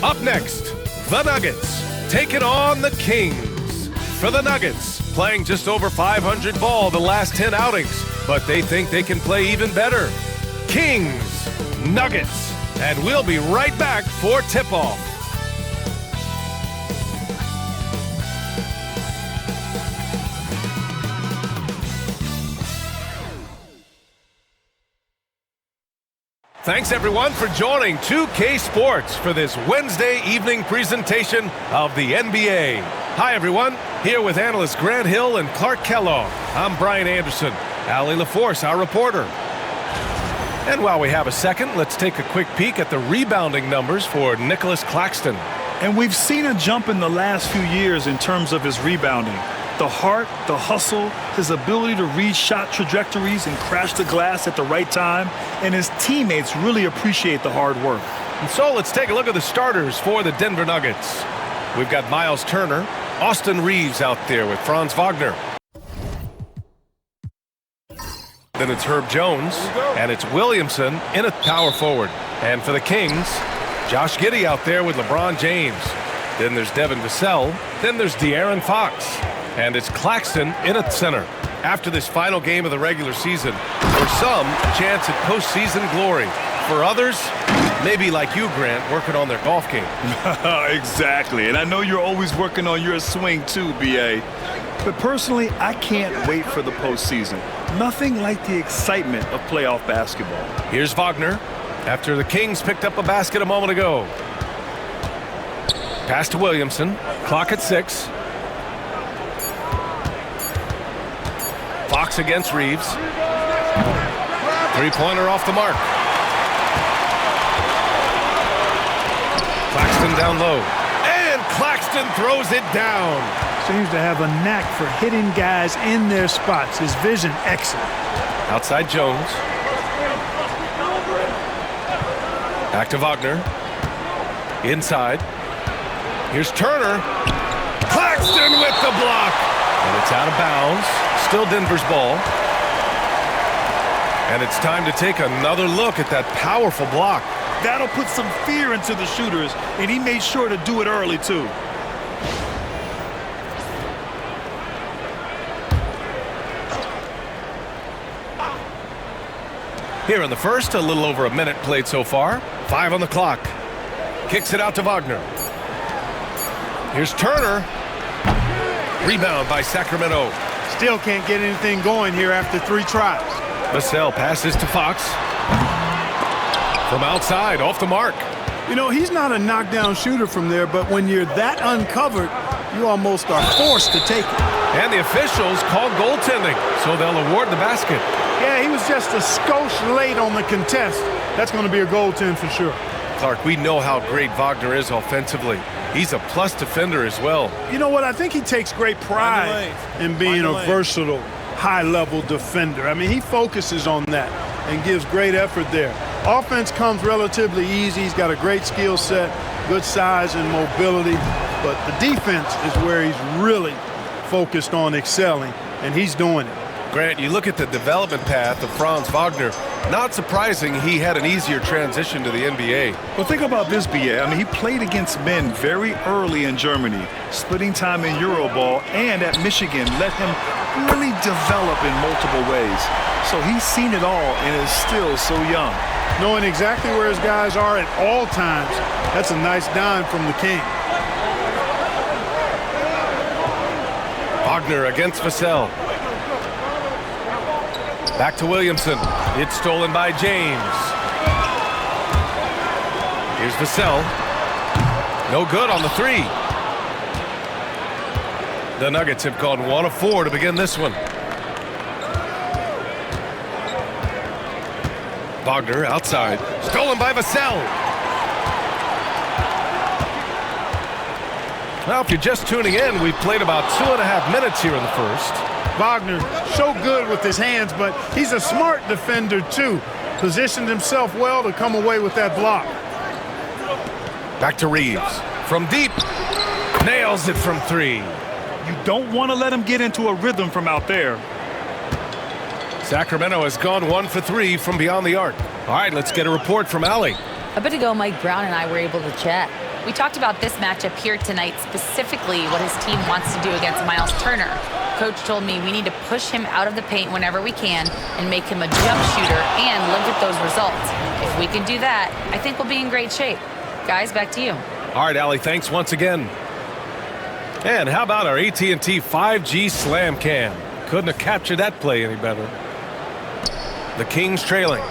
Up next, the Nuggets taking on the Kings. For the Nuggets, playing just over .500 ball the last 10 outings, but they think they can play even better. Kings, Nuggets, and we'll be right back for tip-off. Thanks, everyone, for joining 2K Sports for this Wednesday evening presentation of the NBA. Hi, everyone. Here with analysts Grant Hill and Clark Kellogg. I'm Brian Anderson. Allie LaForce, our reporter. And while we have a second, let's take a quick peek at the rebounding numbers for Nicholas Claxton. And we've seen a jump in the last few years in terms of his rebounding. The heart, the hustle, his ability to read shot trajectories and crash the glass at the right time, and his teammates really appreciate the hard work. And so let's take a look at the starters for the Denver Nuggets. We've got Miles Turner, Austin Reeves out there with Franz Wagner. Then it's Herb Jones, and it's Williamson in a power forward. And for the Kings, Josh Giddey out there with LeBron James. Then there's Devin Vassell. Then there's De'Aaron Fox. And it's Claxton in at center. After this final game of the regular season, for some, a chance at postseason glory. For others, maybe like you, Grant, working on their golf game. Exactly, and I know you're always working on your swing too, B.A. But personally, I can't wait for the postseason. Nothing like the excitement of playoff basketball. Here's Wagner after the Kings picked up a basket a moment ago. Pass to Williamson. Clock at 6. Fox against Reeves. Three-pointer off the mark. Claxton down low. And Claxton throws it down. Seems to have a knack for hitting guys in their spots. His vision excellent. Outside Jones. Back to Wagner. Inside. Here's Turner. Claxton with the block. And it's out of bounds. Still Denver's ball. And it's time to take another look at that powerful block. That'll put some fear into the shooters, and he made sure to do it early, too. Here in the first, a little over a minute played so far. 5 on the clock. Kicks it out to Wagner. Here's Turner. Rebound by Sacramento. Still can't get anything going here after 3 tries. Vassell passes to Fox. From outside, off the mark. You know, he's not a knockdown shooter from there, but when you're that uncovered, you almost are forced to take it. And the officials call goaltending, so they'll award the basket. Yeah, he was just a skosh late on the contest. That's going to be a goaltend for sure. Clark, we know how great Wagner is offensively. He's a plus defender as well. You know what? I think he takes great pride in being a versatile, high-level defender. I mean, he focuses on that and gives great effort there. Offense comes relatively easy. He's got a great skill set, good size and mobility. But the defense is where he's really focused on excelling, and he's doing it. Grant, you look at the development path of Franz Wagner, not surprising he had an easier transition to the NBA. Well, think about this, B.A. I mean, he played against men very early in Germany, splitting time in Euroball, and at Michigan let him really develop in multiple ways. So he's seen it all and is still so young. Knowing exactly where his guys are at all times, that's a nice dime from the King. Wagner against Vassell. Back to Williamson. It's stolen by James. Here's Vassell. No good on the 3. The Nuggets have gone 1 of 4 to begin this one. Wagner outside. Stolen by Vassell. Now, if you're just tuning in, we've played about 2.5 minutes here in the first. Wagner, so good with his hands, but he's a smart defender, too. Positioned himself well to come away with that block. Back to Reeves. From deep. Nails it from 3. You don't want to let him get into a rhythm from out there. Sacramento has gone 1 for 3 from beyond the arc. All right, let's get a report from Allie. A bit ago, Mike Brown and I were able to chat. We talked about this matchup here tonight, specifically what his team wants to do against Miles Turner. Coach told me we need to push him out of the paint whenever we can and make him a jump shooter and look at those results. If we can do that, I think we'll be in great shape. Guys, back to you. All right, Allie, thanks once again. And how about our AT&T 5G Slam Cam? Couldn't have captured that play any better. The Kings trailing.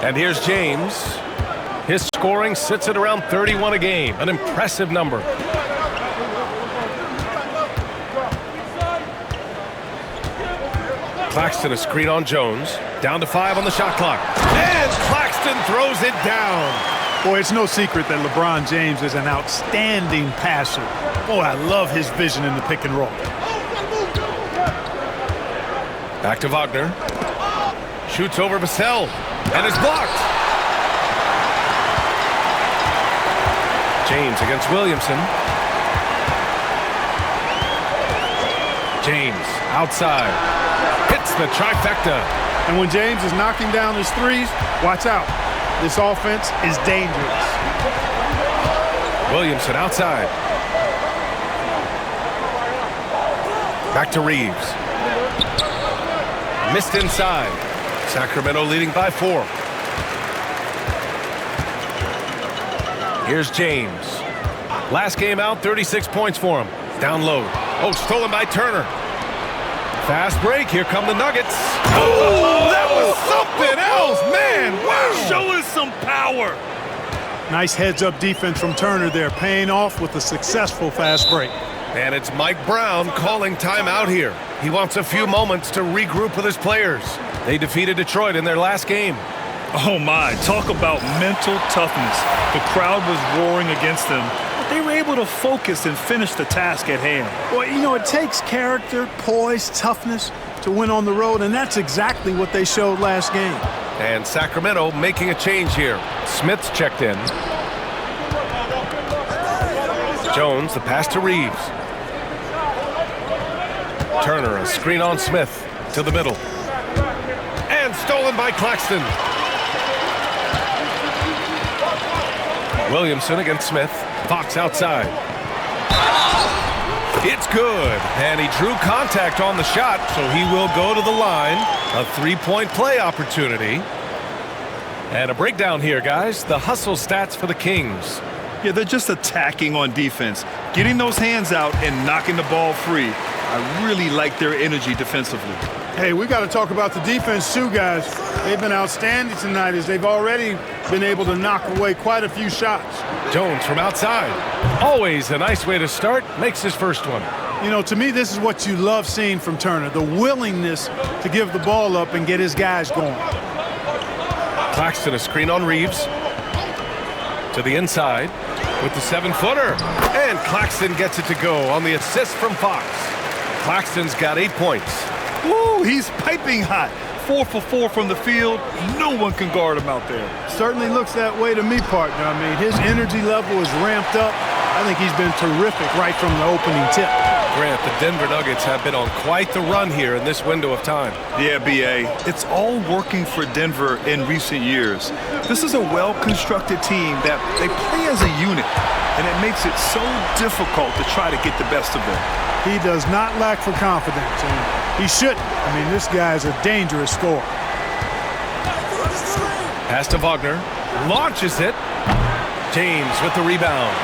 And here's James. His scoring sits at around 31 a game, an impressive number. Claxton a screen on Jones. Down to 5 on the shot clock. And Claxton throws it down. Boy, it's no secret that LeBron James is an outstanding passer. Boy, I love his vision in the pick and roll. Back to Wagner. Shoots over Vassell. And is blocked. James against Williamson. James outside. Hits the trifecta. And when James is knocking down his threes, watch out. This offense is dangerous. Williamson outside. Back to Reeves. Missed inside. Sacramento leading by 4. Here's James. Last game out, 36 points for him. Down low. Oh, stolen by Turner. Fast break. Here come the Nuggets. Oh, that was something else, man. Wow. Show us some power. Nice heads-up defense from Turner there, paying off with a successful fast break. And it's Mike Brown calling timeout here. He wants a few moments to regroup with his players. They defeated Detroit in their last game. Oh my, talk about mental toughness. The crowd was roaring against them, but they were able to focus and finish the task at hand. Well, you know, it takes character, poise, toughness to win on the road, and that's exactly what they showed last game. And Sacramento making a change here. Smith's checked in. Jones, the pass to Reeves. Turner, a screen on Smith to the middle. And stolen by Claxton. Williamson against Smith. Fox outside. It's good. And he drew contact on the shot, so he will go to the line. A three-point play opportunity. And a breakdown here, guys. The hustle stats for the Kings. Yeah, they're just attacking on defense, getting those hands out and knocking the ball free. I really like their energy defensively. Hey, we got to talk about the defense too, guys. They've been outstanding tonight as they've already been able to knock away quite a few shots. Jones from outside. Always a nice way to start. Makes his first one. You know, to me, this is what you love seeing from Turner, the willingness to give the ball up and get his guys going. Claxton a screen on Reeves. To the inside with the 7-footer. And Claxton gets it to go on the assist from Fox. Claxton's got 8 points. Woo, he's piping hot. 4 for 4 from the field. No one can guard him out there. Certainly looks that way to me, partner. I mean, his energy level is ramped up. I think he's been terrific right from the opening tip. Grant, the Denver Nuggets have been on quite the run here in this window of time. Yeah, B.A., it's all working for Denver in recent years. This is a well-constructed team that they play as a unit, and it makes it so difficult to try to get the best of them. He does not lack for confidence, and he shouldn't. I mean, this guy's a dangerous scorer. Pass to Wagner. Launches it. James with the rebound.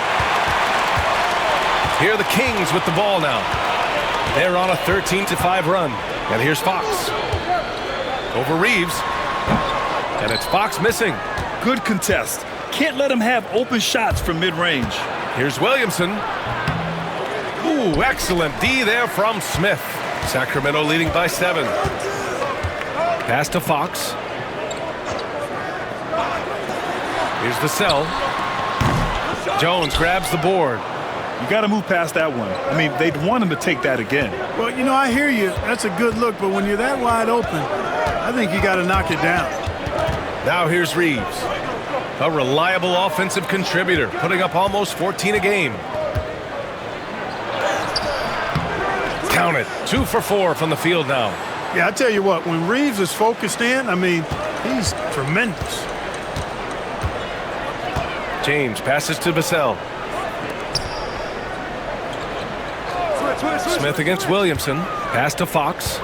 Here are the Kings with the ball now. They're on a 13-5 run. And here's Fox. Over Reeves. And it's Fox missing. Good contest. Can't let him have open shots from mid-range. Here's Williamson. Ooh, excellent D there from Smith. Sacramento leading by 7. Pass to Fox. Here's Vassell. Jones grabs the board. You got to move past that one. I mean, they'd want him to take that again. Well, you know, I hear you. That's a good look, but when you're that wide open, I think you got to knock it down. Now here's Reeves. A reliable offensive contributor, putting up almost 14 a game. Count it. 2 for 4 from the field now. Yeah, I tell you what, when Reeves is focused in, I mean, he's tremendous. James passes to Vassell. Smith against Williamson. Pass to Fox.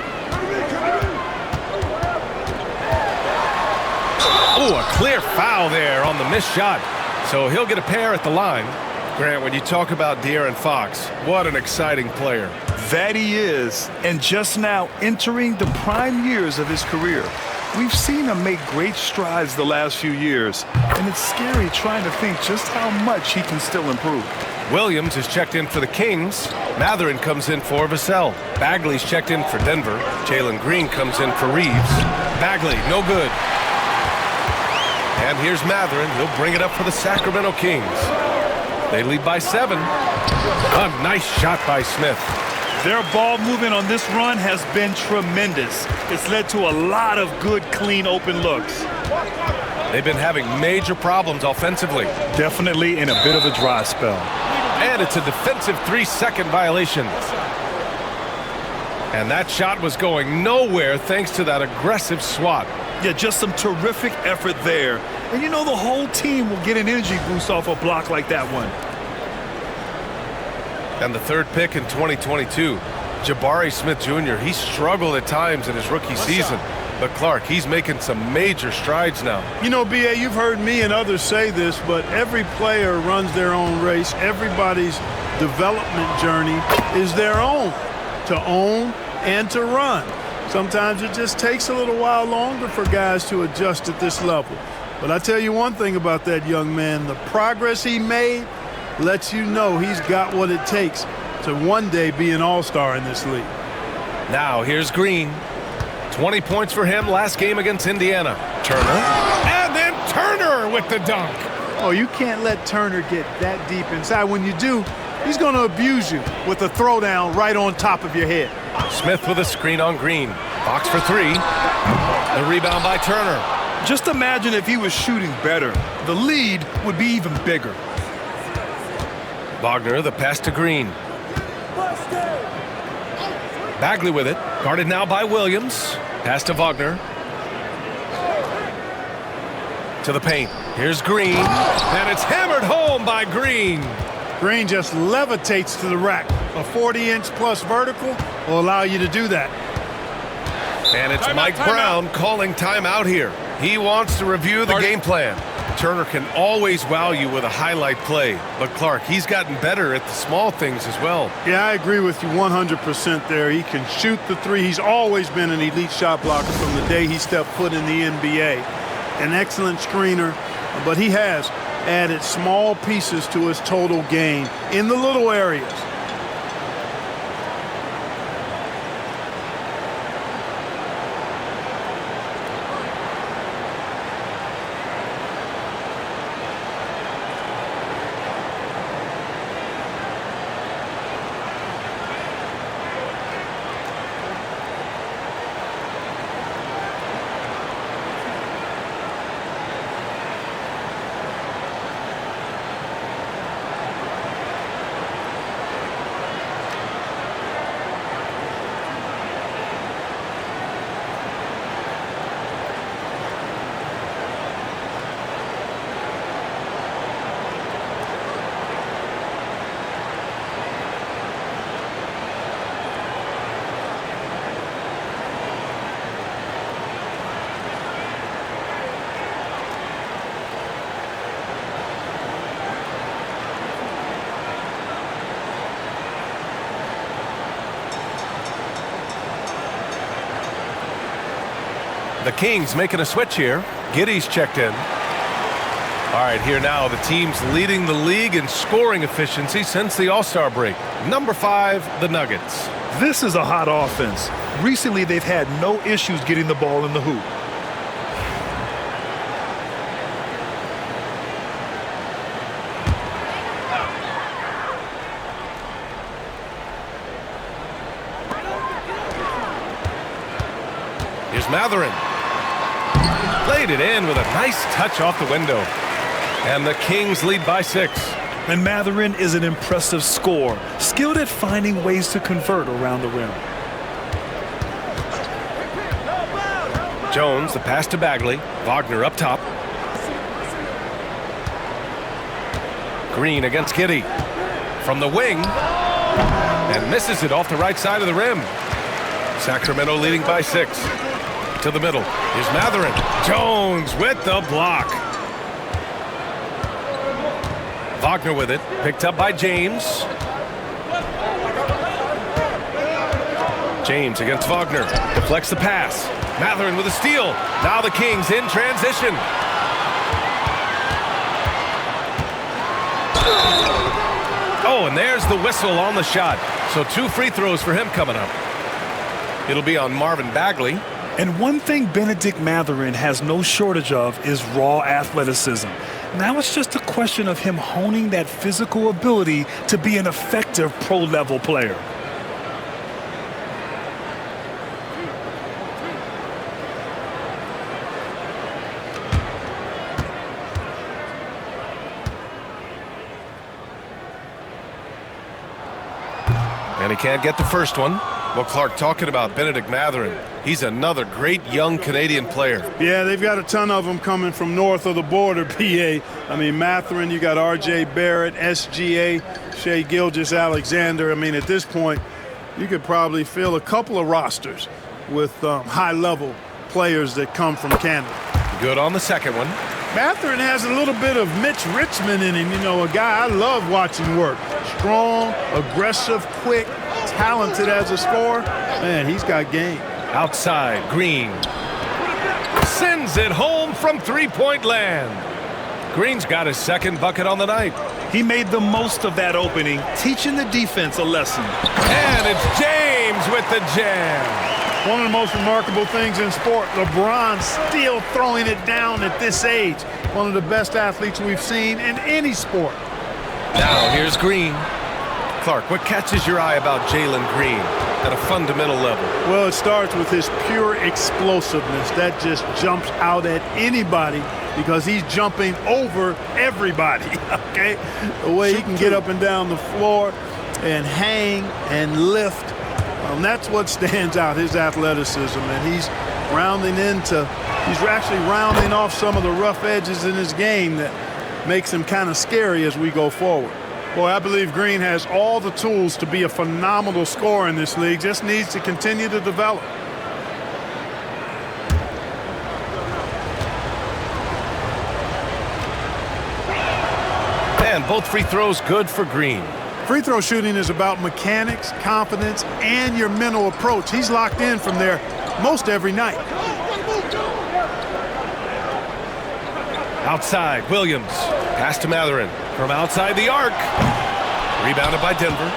Oh, a clear foul there on the missed shot. So he'll get a pair at the line. Grant, when you talk about De'Aaron Fox, what an exciting player. That he is, and just now entering the prime years of his career. We've seen him make great strides the last few years, and it's scary trying to think just how much he can still improve. Williams is checked in for the Kings. Matherin comes in for Vassell. Bagley's checked in for Denver. Jalen Green comes in for Reeves. Bagley, no good. And here's Matherin. He'll bring it up for the Sacramento Kings. They lead by 7. A nice shot by Smith. Their ball movement on this run has been tremendous. It's led to a lot of good, clean, open looks. They've been having major problems offensively. Definitely in a bit of a dry spell. And it's a defensive 3-second violation. And that shot was going nowhere thanks to that aggressive swat. Yeah, just some terrific effort there. And you know the whole team will get an energy boost off a block like that one. And the third pick in 2022, Jabari Smith Jr., he struggled at times in his rookie season. But Clark, he's making some major strides now. You know, B.A., you've heard me and others say this, but every player runs their own race. Everybody's development journey is their own, to own and to run. Sometimes it just takes a little while longer for guys to adjust at this level. But I tell you one thing about that young man, the progress he made lets you know he's got what it takes to one day be an all-star in this league. Now here's Green. 20 points for him last game against Indiana. Turner. And then Turner with the dunk. Oh, you can't let Turner get that deep inside. When you do, he's going to abuse you with a throwdown right on top of your head. Smith with a screen on Green. Fox for 3. The rebound by Turner. Just imagine if he was shooting better. The lead would be even bigger. Wagner, the pass to Green. Bagley with it. Guarded now by Williams. Pass to Wagner. To the paint. Here's Green. And it's hammered home by Green. Green just levitates to the rack. A 40-inch plus vertical will allow you to do that. And it's Mike Brown calling timeout here. He wants to review the game plan. Turner can always wow you with a highlight play. But Clark, he's gotten better at the small things as well. Yeah, I agree with you 100% there. He can shoot the three. He's always been an elite shot blocker from the day he stepped foot in the NBA. An excellent screener, but he has added small pieces to his total game in the little areas. The Kings making a switch here. Giddey's checked in. All right, here now, the team's leading the league in scoring efficiency since the All-Star break. Number 5, the Nuggets. This is a hot offense. Recently, they've had no issues getting the ball in the hoop. Here's Matherin. Played it in with a nice touch off the window. And the Kings lead by 6. And Matherin is an impressive scorer, skilled at finding ways to convert around the rim. Jones, the pass to Bagley. Wagner up top. Green against Giddey. From the wing. And misses it off the right side of the rim. Sacramento leading by 6. To the middle. Here's Matherin. Jones with the block. Wagner with it. Picked up by James. James against Wagner. Deflects the pass. Matherin with a steal. Now the Kings in transition. Oh, and there's the whistle on the shot. So 2 free throws for him coming up. It'll be on Marvin Bagley. And one thing Benedict Matherin has no shortage of is raw athleticism. Now it's just a question of him honing that physical ability to be an effective pro-level player. And he can't get the first one. Well, Clark, talking about Benedict Matherin, he's another great young Canadian player. Yeah, they've got a ton of them coming from north of the border, PA. I mean, Matherin, you got R.J. Barrett, SGA, Shai Gilgeous-Alexander. I mean, at this point, you could probably fill a couple of rosters with high-level players that come from Canada. Good on the second one. Matherin has a little bit of Mitch Richmond in him. You know, a guy I love watching work. Strong, aggressive, quick, talented as a scorer. Man, he's got game. Outside, Green. Sends it home from three-point land. Green's got his second bucket on the night. He made the most of that opening, teaching the defense a lesson. And it's James with the jam. One of the most remarkable things in sport, LeBron still throwing it down at this age. One of the best athletes we've seen in any sport. Now here's Green. Clark, what catches your eye about Jalen Green at a fundamental level? Well, it starts with his pure explosiveness. That just jumps out at anybody because he's jumping over everybody, okay? The way he can get up and down the floor and hang and lift. That's what stands out, his athleticism, and he's actually rounding off some of the rough edges in his game that makes him kind of scary as we go forward. Boy, I believe Green has all the tools to be a phenomenal scorer in this league, just needs to continue to develop. And both free throws good for Green. Free throw shooting is about mechanics, confidence, and your mental approach. He's locked in from there most every night. Outside, Williams. Pass to Matherin. From outside the arc. Rebounded by Denver.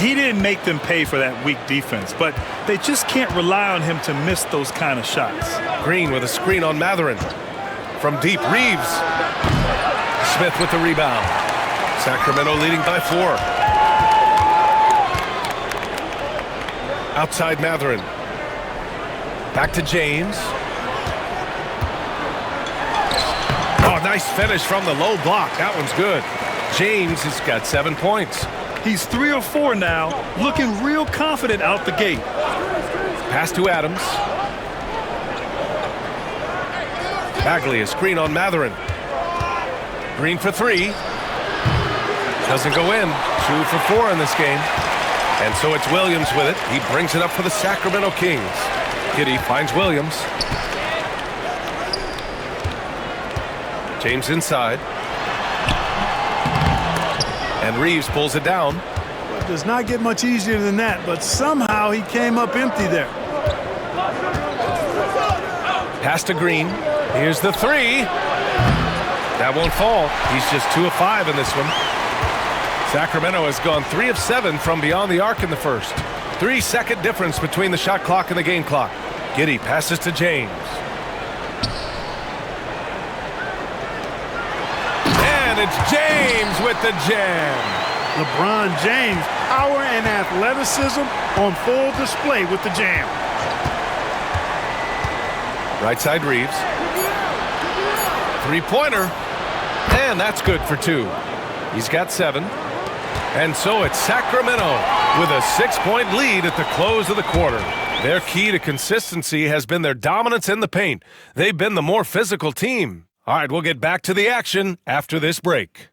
He didn't make them pay for that weak defense, but they just can't rely on him to miss those kind of shots. Green with a screen on Matherin. From deep, Reeves. Smith with the rebound. Sacramento leading by 4. Outside Matherin. Back to James. Oh, nice finish from the low block. That one's good. James has got 7 points. He's 3 or 4 now, looking real confident out the gate. Pass to Adams. Bagley, a screen on Matherin. Green for 3. Doesn't go in. 2 for 4 in this game. And so it's Williams with it. He brings it up for the Sacramento Kings. Giddey finds Williams. James inside. And Reeves pulls it down. Well, it does not get much easier than that, but somehow he came up empty there. Pass to Green. Here's the 3. That won't fall. He's just 2 of 5 in this one. Sacramento has gone 3 of 7 from beyond the arc in the first. 3-second difference between the shot clock and the game clock. Giddey passes to James. And it's James with the jam. LeBron James, power and athleticism on full display with the jam. Right side Reeves. 3-pointer. And that's good for 2. He's got 7. And so it's Sacramento with a 6-point lead at the close of the quarter. Their key to consistency has been their dominance in the paint. They've been the more physical team. All right, we'll get back to the action after this break.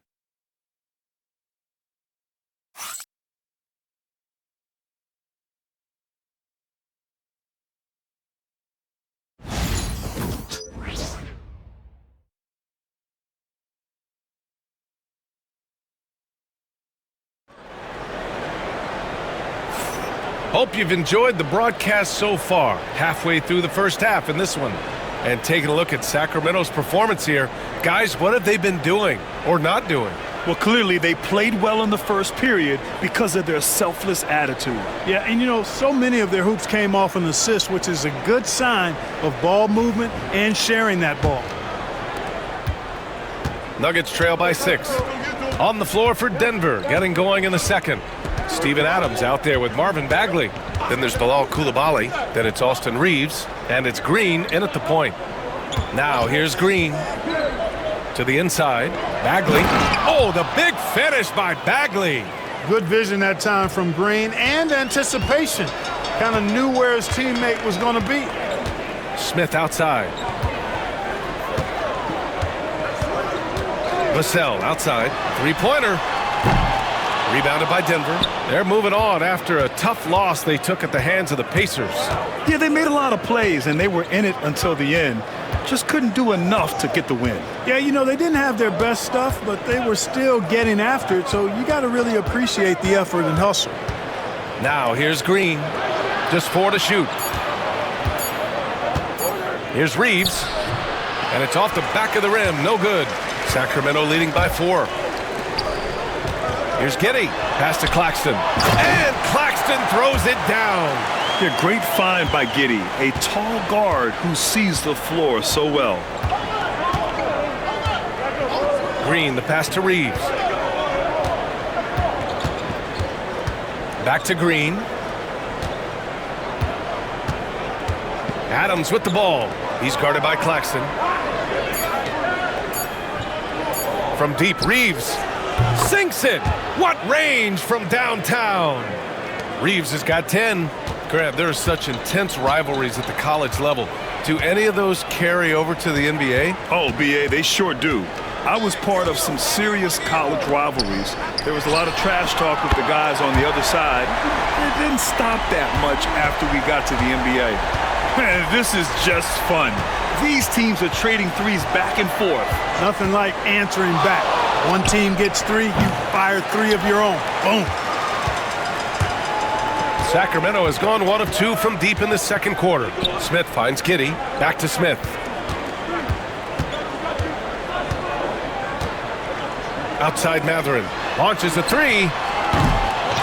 Hope you've enjoyed the broadcast so far. Halfway through the first half in this one. And taking a look at Sacramento's performance here. Guys, what have they been doing or not doing? Well, clearly they played well in the first period because of their selfless attitude. Yeah, and you know, so many of their hoops came off an assist, which is a good sign of ball movement and sharing that ball. Nuggets trail by 6. On the floor for Denver, getting going in the second. Steven Adams out there with Marvin Bagley. Then there's Bilal Coulibaly. Then it's Austin Reeves. And it's Green in at the point. Now here's Green. To the inside. Bagley. Oh, the big finish by Bagley. Good vision that time from Green and anticipation. Kind of knew where his teammate was going to be. Smith outside. Vassell outside. Three-pointer. Rebounded by Denver. They're moving on after a tough loss they took at the hands of the Pacers. Yeah, they made a lot of plays, and they were in it until the end. Just couldn't do enough to get the win. Yeah, you know, they didn't have their best stuff, but they were still getting after it, so you got to really appreciate the effort and hustle. Now here's Green. Just 4 to shoot. Here's Reeves. And it's off the back of the rim. No good. Sacramento leading by 4. Here's Giddey. Pass to Claxton. And Claxton throws it down. Yeah, great find by Giddey, a tall guard who sees the floor so well. Green, the pass to Reeves. Back to Green. Adams with the ball. He's guarded by Claxton. From deep, Reeves sinks it. What range from downtown. Reeves has got 10. Grant, there are such intense rivalries at the college level. Do any of those carry over to the NBA? Oh, BA, they sure do. I was part of some serious college rivalries. There was a lot of trash talk with the guys on the other side. It didn't stop that much after we got to the NBA. Man, this is just fun. These teams are trading threes back and forth. Nothing like answering back. One team gets 3, you fire 3 of your own. Boom. Sacramento has gone 1 of 2 from deep in the second quarter. Smith finds Giddey. Back to Smith. Outside Matherin. Launches a 3.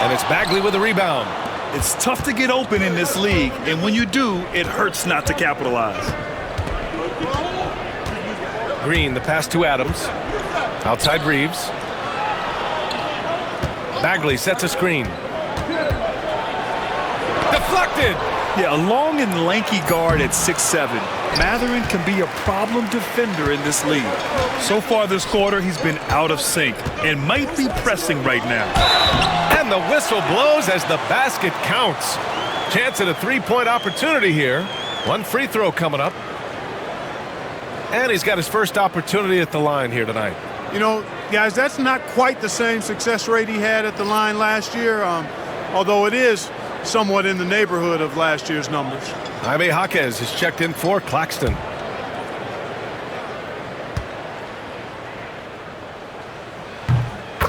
And it's Bagley with a rebound. It's tough to get open in this league, and when you do, it hurts not to capitalize. Green, the pass to Adams. Outside Reeves. Bagley sets a screen. Deflected! Yeah, a long and lanky guard at 6'7". Matherin can be a problem defender in this league. So far this quarter, he's been out of sync and might be pressing right now. And the whistle blows as the basket counts. Chance at a three-point opportunity here. One free throw coming up. And he's got his first opportunity at the line here tonight. You know, guys, that's not quite the same success rate he had at the line last year, although it is somewhat in the neighborhood of last year's numbers. Jaime Jaquez is checked in for Claxton.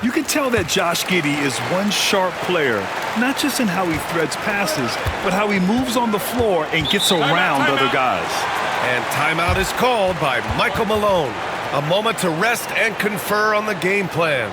You can tell that Josh Giddey is one sharp player, not just in how he threads passes, but how he moves on the floor and gets around other guys. And timeout is called by Michael Malone. A moment to rest and confer on the game plan.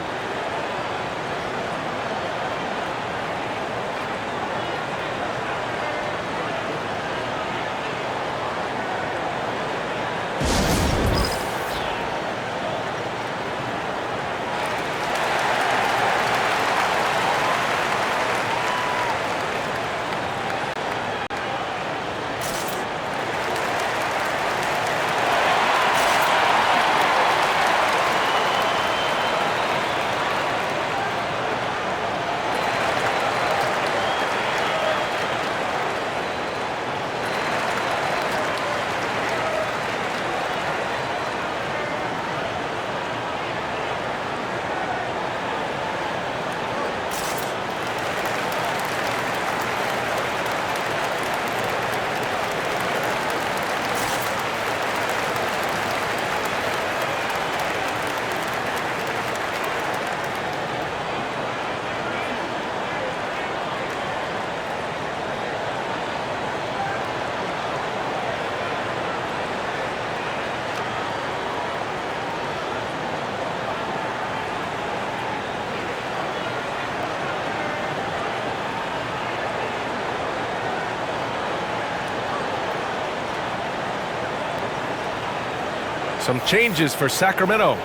Some changes for Sacramento.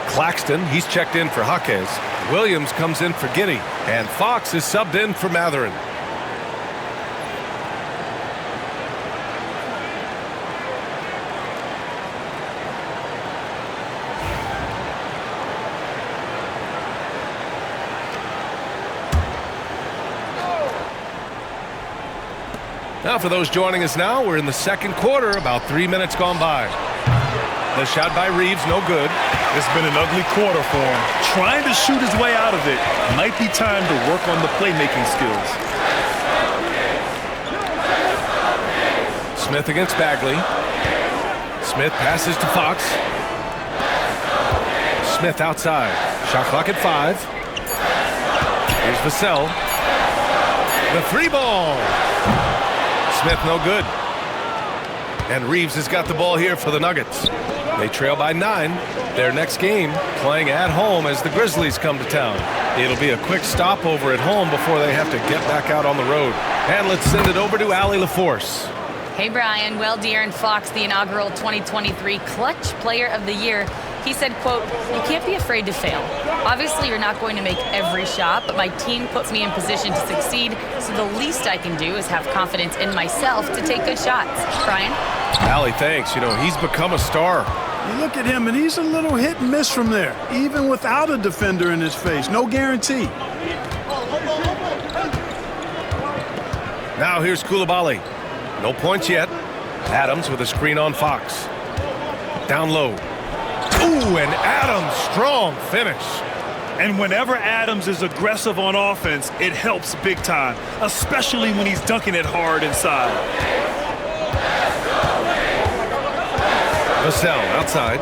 Claxton, he's checked in for Jaquez. Williams comes in for Giddey. And Fox is subbed in for Matherin. Now for those joining us now, we're in the second quarter, about 3 minutes gone by. The shot by Reeves, no good. It's been an ugly quarter for him. Trying to shoot his way out of it. Might be time to work on the playmaking skills. Smith against Bagley. Smith passes to Fox. Smith outside. Shot clock at 5. Here's Vassell. The 3-ball. Smith no good. And Reeves has got the ball here for the Nuggets. They trail by 9. Their next game playing at home as the Grizzlies come to town. It'll be a quick stopover at home before they have to get back out on the road. And let's send it over to Allie LaForce. Hey, Brian. Well, De'Aaron Fox, the inaugural 2023 Clutch Player of the Year, he said, quote, "You can't be afraid to fail. Obviously, you're not going to make every shot, but my team puts me in position to succeed, so the least I can do is have confidence in myself to take good shots." Brian? Allie, thanks. You know, he's become a star. You look at him, and he's a little hit and miss from there, even without a defender in his face. No guarantee. Now here's Coulibaly. No points yet. Adams with a screen on Fox. Down low. Ooh, and Adams, strong finish. And whenever Adams is aggressive on offense, it helps big time, especially when he's dunking it hard inside. Vassell outside.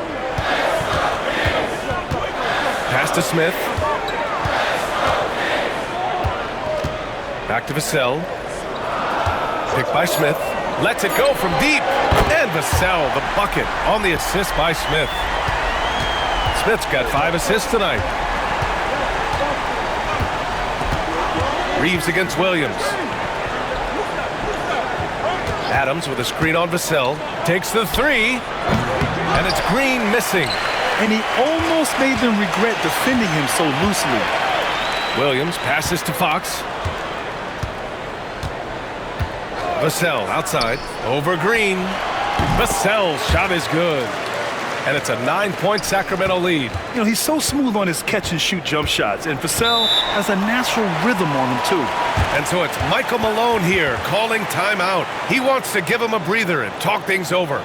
Pass to Smith. Back to Vassell. Picked by Smith. Lets it go from deep. And Vassell, the bucket on the assist by Smith. Smith's got 5 assists tonight. Reeves against Williams. Adams with a screen on Vassell. Takes the 3. And it's Green missing. And he almost made them regret defending him so loosely. Williams passes to Fox. Vassell outside. Over Green. Vassell's shot is good. And it's a 9-point Sacramento lead. You know, he's so smooth on his catch-and-shoot jump shots, and Vassell has a natural rhythm on him, too. And so it's Michael Malone here calling timeout. He wants to give him a breather and talk things over.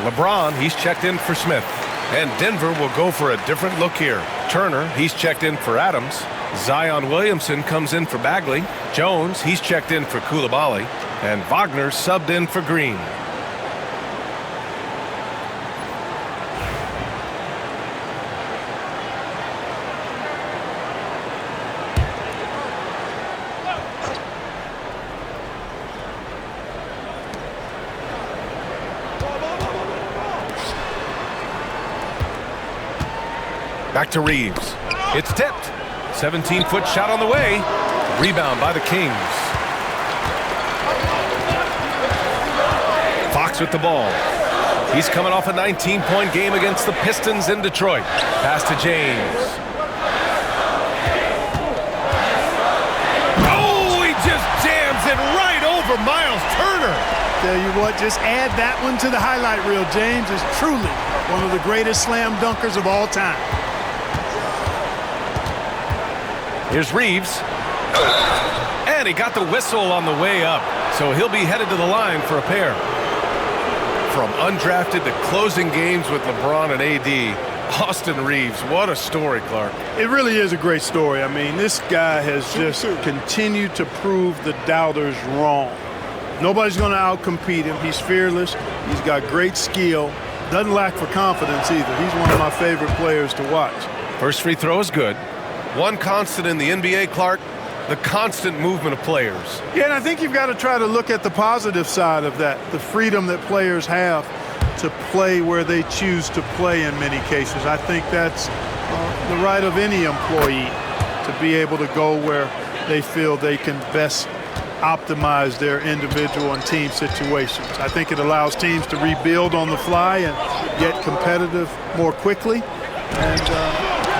LeBron, he's checked in for Smith. And Denver will go for a different look here. Turner, he's checked in for Adams. Zion Williamson comes in for Bagley. Jones, he's checked in for Coulibaly. And Wagner subbed in for Green. Back to Reeves. It's tipped. 17-foot shot on the way. Rebound by the Kings. Fox with the ball. He's coming off a 19-point game against the Pistons in Detroit. Pass to James. Oh, he just jams it right over Miles Turner. Tell you what, just add that one to the highlight reel. James is truly one of the greatest slam dunkers of all time. Here's Reeves. And he got the whistle on the way up, so he'll be headed to the line for a pair. From undrafted to closing games with LeBron and AD, Austin Reeves, what a story, Clark. It really is a great story. I mean, this guy has just continued to prove the doubters wrong. Nobody's going to outcompete him. He's fearless. He's got great skill. Doesn't lack for confidence either. He's one of my favorite players to watch. First free throw is good. One constant in the NBA, Clark, the constant movement of players. Yeah, and I think you've got to try to look at the positive side of that, the freedom that players have to play where they choose to play in many cases. I think that's the right of any employee to be able to go where they feel they can best optimize their individual and team situations. I think it allows teams to rebuild on the fly and get competitive more quickly. And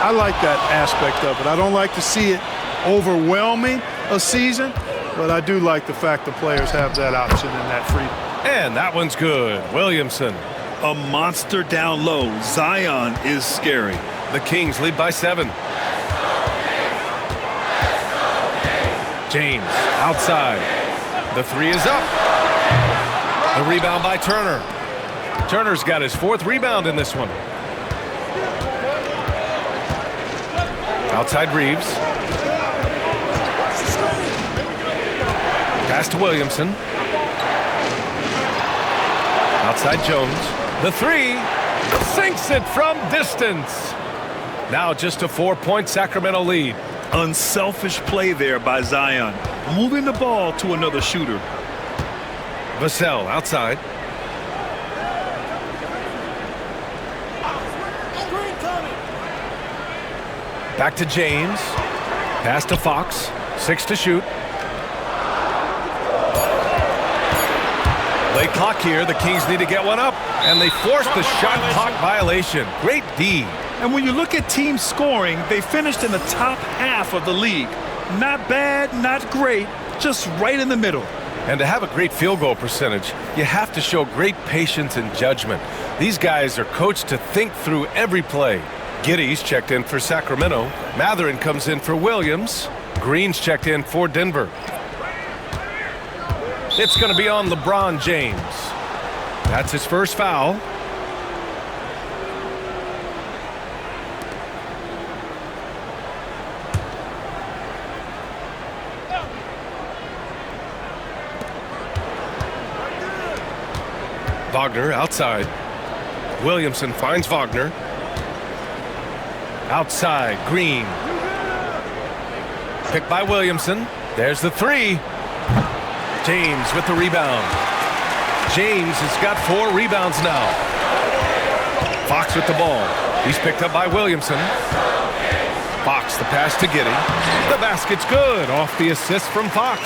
I like that aspect of it. I don't like to see it overwhelming a season, but I do like the fact the players have that option and that freedom. And that one's good. Williamson. A monster down low. Zion is scary. The Kings lead by 7. James outside. The 3 is up. The rebound by Turner. Turner's got his 4th rebound in this one. Outside Reeves. Pass to Williamson. Outside Jones. The 3 sinks it from distance. Now just a 4-point Sacramento lead. Unselfish play there by Zion, moving the ball to another shooter. Vassell outside. Back to James. Pass to Fox. 6 to shoot. Late clock here. The Kings need to get one up. And they force the shot clock violation. Great D. And when you look at team scoring, they finished in the top half of the league. Not bad, not great, just right in the middle. And to have a great field goal percentage, you have to show great patience and judgment. These guys are coached to think through every play. Giddey's checked in for Sacramento. Matherin comes in for Williams. Green's checked in for Denver. It's going to be on LeBron James. That's his first foul. Wagner outside. Williamson finds Wagner. Outside, Green. Picked by Williamson. There's the 3. James with the rebound. James has got 4 rebounds now. Fox with the ball. He's picked up by Williamson. Fox, the pass to Giddey. The basket's good off the assist from Fox.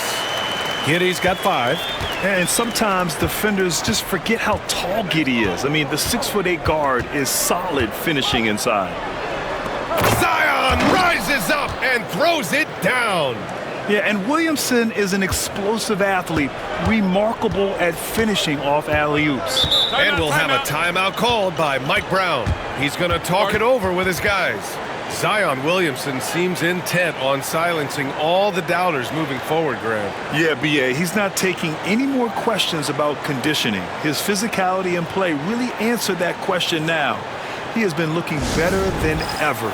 Giddey's got 5. And sometimes defenders just forget how tall Giddey is. I mean, the 6'8" guard is solid finishing inside. Zion rises up and throws it down. Yeah, and Williamson is an explosive athlete, remarkable at finishing off alley-oops. And we'll have a timeout called by Mike Brown. He's going to talk it over with his guys. Zion Williamson seems intent on silencing all the doubters moving forward, Graham. Yeah, BA, he's not taking any more questions about conditioning. His physicality and play really answered that question now. He has been looking better than ever.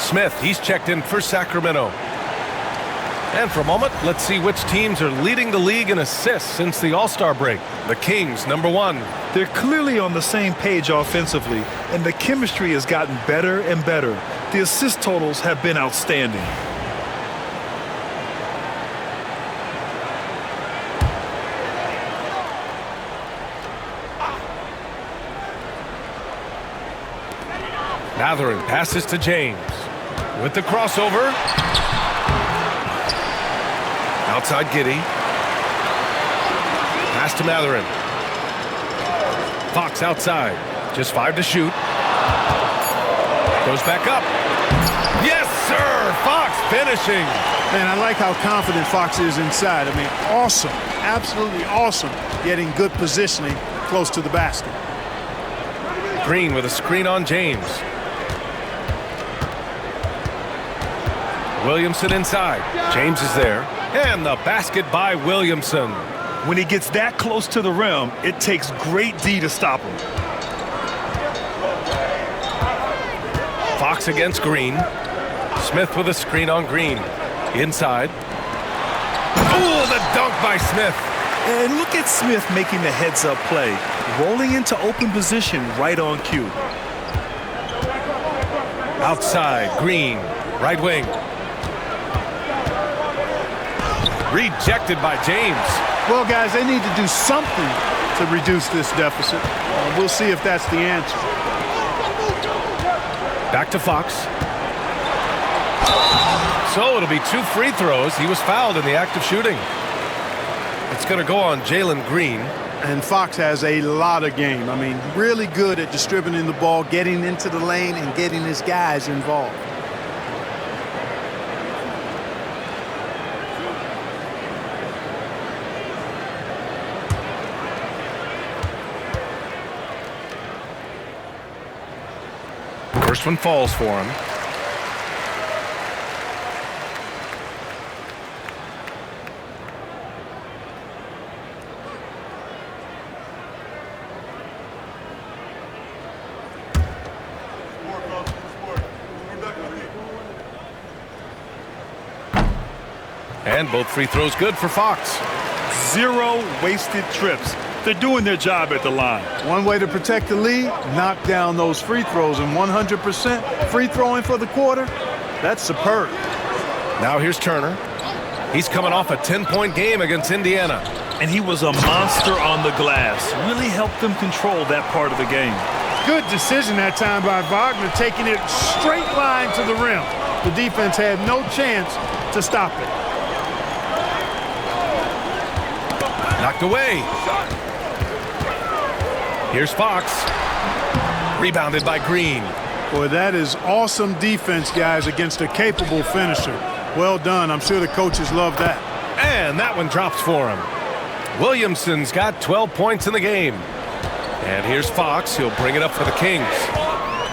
Smith, he's checked in for Sacramento. And for a moment, let's see which teams are leading the league in assists since the All-Star break. The Kings, #1. They're clearly on the same page offensively, and the chemistry has gotten better and better. The assist totals have been outstanding. Matherin passes to James. With the crossover. Outside Giddey. Pass to Matherin. Fox outside. Just 5 to shoot. Goes back up. Yes, sir! Fox finishing. Man, I like how confident Fox is inside. I mean, awesome. Absolutely awesome. Getting good positioning close to the basket. Green with a screen on James. Williamson inside. James is there. And the basket by Williamson. When he gets that close to the rim, it takes great D to stop him. Fox against Green. Smith with a screen on Green. Inside. Oh, the dunk by Smith. And look at Smith making the heads-up play. Rolling into open position right on cue. Outside, Green. Right wing. Rejected by James. Well, guys, they need to do something to reduce this deficit. We'll see if that's the answer. Back to Fox. So it'll be 2 free throws. He was fouled in the act of shooting. It's going to go on Jalen Green. And Fox has a lot of game. I mean, really good at distributing the ball, getting into the lane, and getting his guys involved. First one falls for him. And both free throws good for Fox. 0 wasted trips. They're doing their job at the line. One way to protect the lead, knock down those free throws, and 100% free throwing for the quarter, that's superb. Now here's Turner. He's coming off a 10-point game against Indiana. And he was a monster on the glass. Really helped them control that part of the game. Good decision that time by Wagner, taking it straight line to the rim. The defense had no chance to stop it. Knocked away. Here's Fox. Rebounded by Green. Boy, that is awesome defense, guys, against a capable finisher. Well done. I'm sure the coaches love that. And that one drops for him. Williamson's got 12 points in the game. And here's Fox. He'll bring it up for the Kings.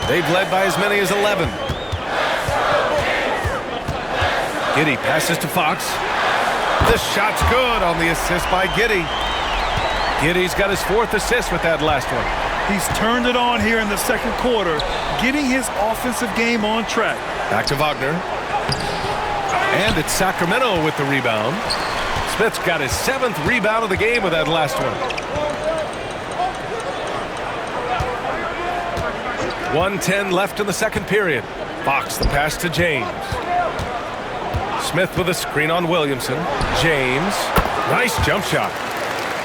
They've led by as many as 11. Giddey passes to Fox. This shot's good on the assist by Giddey. Giddey's got his 4th assist with that last one. He's turned it on here in the second quarter, getting his offensive game on track. Back to Wagner. And it's Sacramento with the rebound. Smith's got his 7th rebound of the game with that last one. 1:10 left in the second period. Fox the pass to James. Smith with a screen on Williamson. James. Nice jump shot.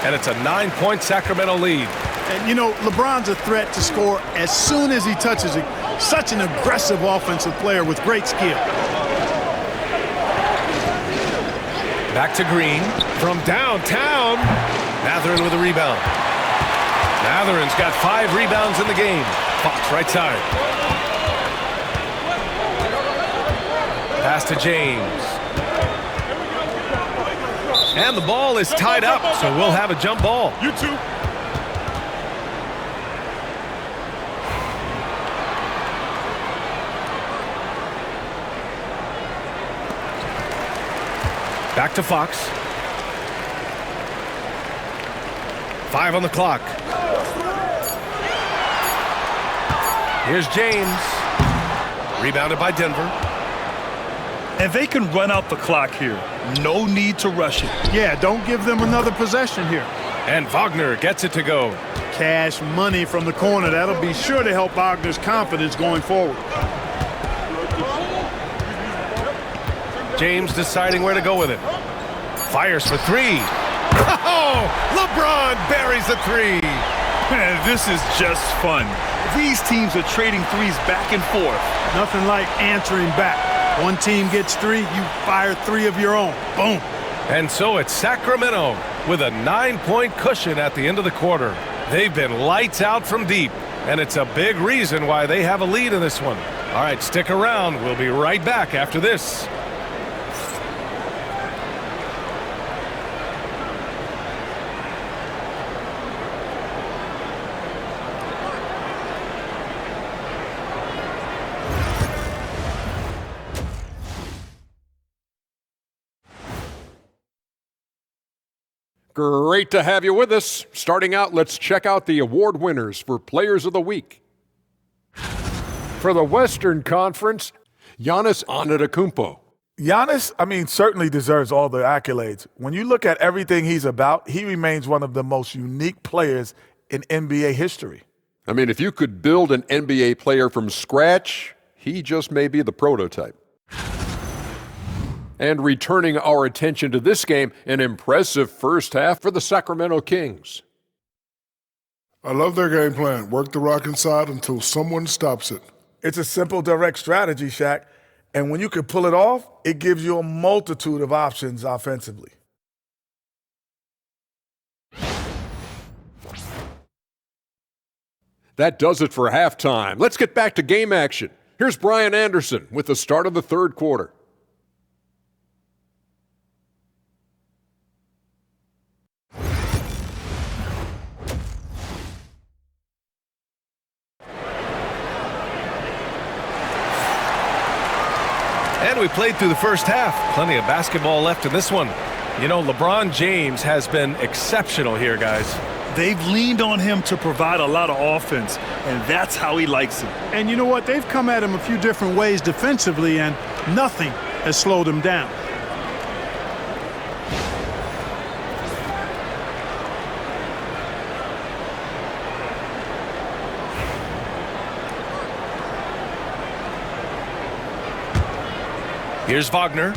And it's a 9-point Sacramento lead. And, you know, LeBron's a threat to score as soon as he touches it. Such an aggressive offensive player with great skill. Back to Green. From downtown. Matherin with a rebound. Matherin's got 5 rebounds in the game. Fox right side. Pass to James. And the ball is tied up, so we'll have a jump ball. You too. Back to Fox. 5 on the clock. Here's James. Rebounded by Denver. And they can run out the clock here. No need to rush it. Yeah, don't give them another possession here. And Wagner gets it to go. Cash money from the corner. That'll be sure to help Wagner's confidence going forward. James deciding where to go with it. Fires for three. Oh, LeBron buries the three. Man, this is just fun. These teams are trading threes back and forth. Nothing like answering back. One team gets three, you fire three of your own. Boom. And so it's Sacramento with a 9-point cushion at the end of the quarter. They've been lights out from deep, and it's a big reason why they have a lead in this one. All right, stick around. We'll be right back after this. Great to have you with us. Starting out, let's check out the award winners for Players of the Week. For the Western Conference, Giannis Antetokounmpo. Giannis, certainly deserves all the accolades. When you look at everything he's about, he remains one of the most unique players in NBA history. If you could build an NBA player from scratch, he just may be the prototype. And returning our attention to this game, an impressive first half for the Sacramento Kings. I love their game plan. Work the rock inside until someone stops it. It's a simple, direct strategy, Shaq. And when you can pull it off, it gives you a multitude of options offensively. That does it for halftime. Let's get back to game action. Here's Brian Anderson with the start of the third quarter. And we played through the first half. Plenty of basketball left in this one. LeBron James has been exceptional here, guys. They've leaned on him to provide a lot of offense, and that's how he likes it. And you know what? They've come at him a few different ways defensively, and nothing has slowed him down. Here's Wagner.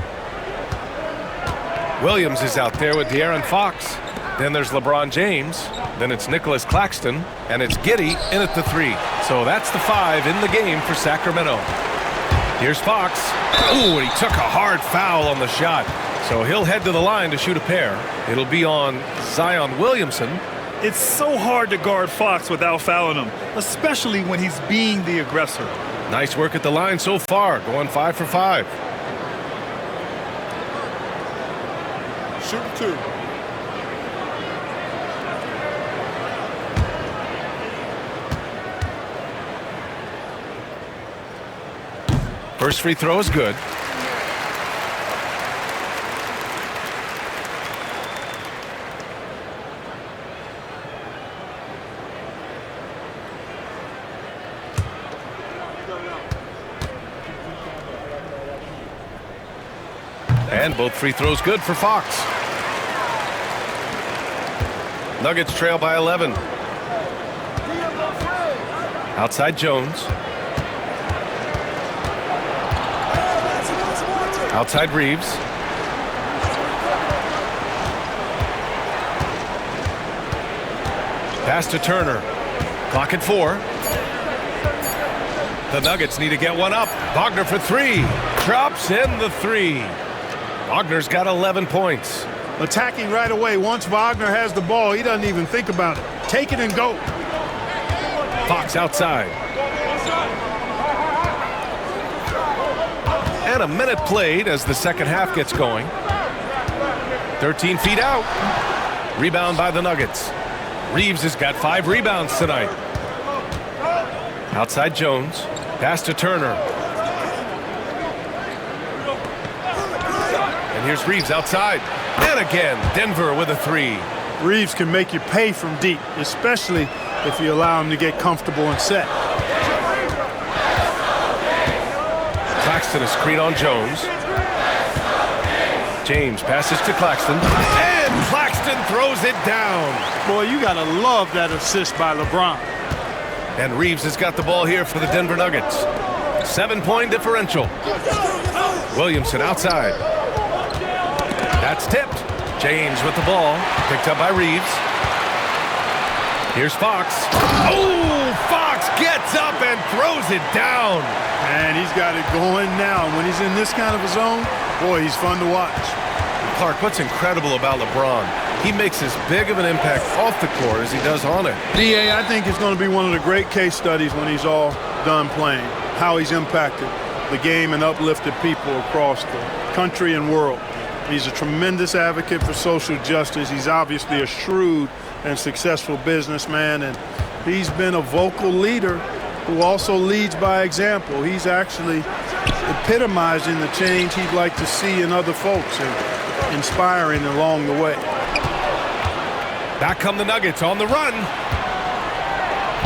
Williams is out there with De'Aaron Fox. Then there's LeBron James. Then it's Nicholas Claxton. And it's Giddey in at the three. So that's the 5 in the game for Sacramento. Here's Fox. Ooh, and he took a hard foul on the shot. So he'll head to the line to shoot a pair. It'll be on Zion Williamson. It's so hard to guard Fox without fouling him, especially when he's being the aggressor. Nice work at the line so far, going 5 for 5. Shoot two. First free throw is good. And both free throws good for Fox. Nuggets trail by 11. Outside Jones. Outside Reeves. Pass to Turner. Clock at 4. The Nuggets need to get one up. Wagner for 3. Drops in the 3. Wagner's got 11 points. Attacking right away. Once Wagner has the ball, he doesn't even think about it. Take it and go. Fox outside. And a minute played as the second half gets going. 13 feet out. Rebound by the Nuggets. Reeves has got 5 rebounds tonight. Outside Jones. Pass to Turner. And here's Reeves outside. And again, Denver with a 3. Reeves can make you pay from deep, especially if you allow him to get comfortable and set. Claxton a screen on Jones. James passes to Claxton. And Claxton throws it down. Boy, you got to love that assist by LeBron. And Reeves has got the ball here for the Denver Nuggets. 7-point differential. Williamson outside. That's tipped. James with the ball. Picked up by Reeves. Here's Fox. Oh, Fox gets up and throws it down. And he's got it going now. When he's in this kind of a zone, boy, he's fun to watch. Clark, what's incredible about LeBron, he makes as big of an impact off the court as he does on it. DA, I think it's going to be one of the great case studies when he's all done playing, how he's impacted the game and uplifted people across the country and world. He's a tremendous advocate for social justice. He's obviously a shrewd and successful businessman, and he's been a vocal leader who also leads by example. He's actually epitomizing the change he'd like to see in other folks and inspiring along the way. Back come the Nuggets on the run.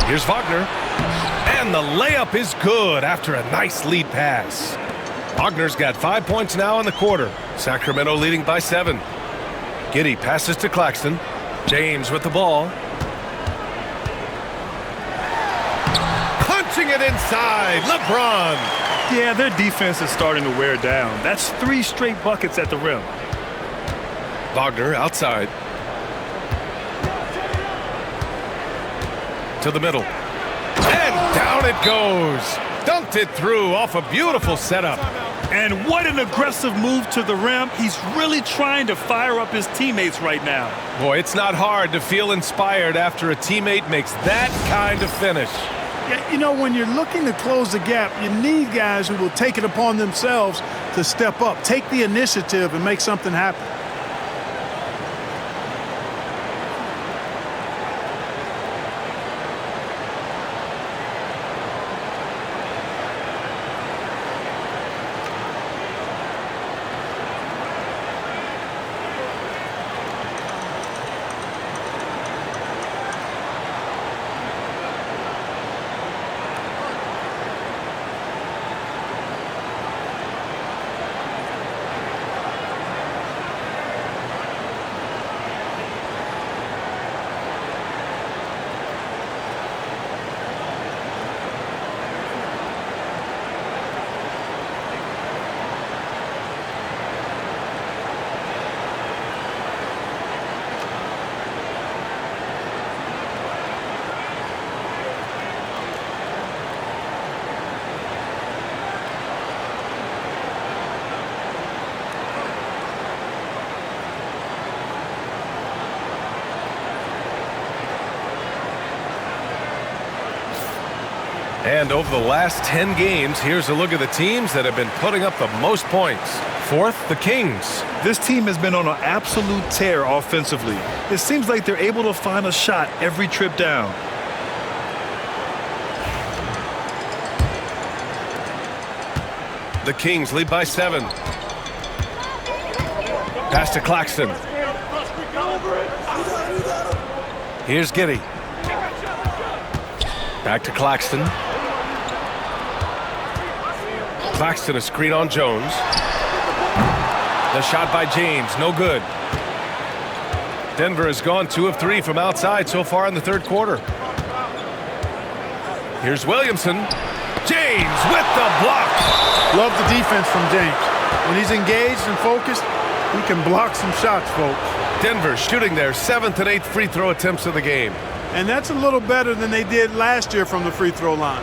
Here's Wagner. And the layup is good after a nice lead pass. Wagner's got 5 points now in the quarter. Sacramento leading by 7. Giddey passes to Claxton. James with the ball. Punching it inside. LeBron. Yeah, their defense is starting to wear down. That's 3 straight buckets at the rim. Wagner outside. To the middle. And down it goes. Dunked it through off a beautiful setup. And what an aggressive move to the rim. He's really trying to fire up his teammates right now. Boy, it's not hard to feel inspired after a teammate makes that kind of finish. Yeah, you know, when you're looking to close the gap, you need guys who will take it upon themselves to step up, take the initiative, and make something happen. And over the last 10 games, here's a look at the teams that have been putting up the most points. Fourth, the Kings. This team has been on an absolute tear offensively. It seems like they're able to find a shot every trip down. The Kings lead by 7. Pass to Claxton. Here's Giddey. Back to Claxton. Claxton a screen on Jones. The shot by James, no good. Denver has gone 2 of 3 from outside so far in the third quarter. Here's Williamson. James with the block. Love the defense from James. When he's engaged and focused, he can block some shots, folks. Denver shooting their 7th and 8th free throw attempts of the game. And that's a little better than they did last year from the free throw line.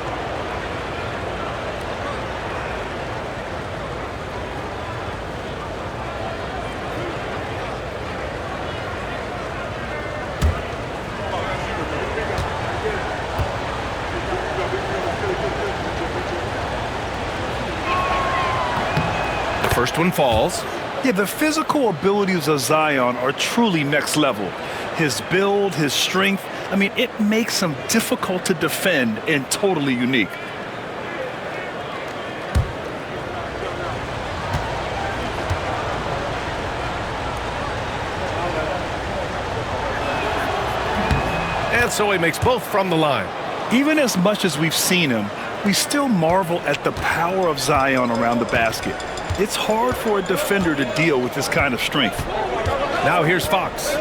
The first one falls. Yeah, the physical abilities of Zion are truly next level. His build, his strength, I mean, it makes him difficult to defend and totally unique. And so he makes both from the line. Even as much as we've seen him, We still marvel at the power of Zion around the basket. It's hard for a defender to deal with this kind of strength. Now here's Fox.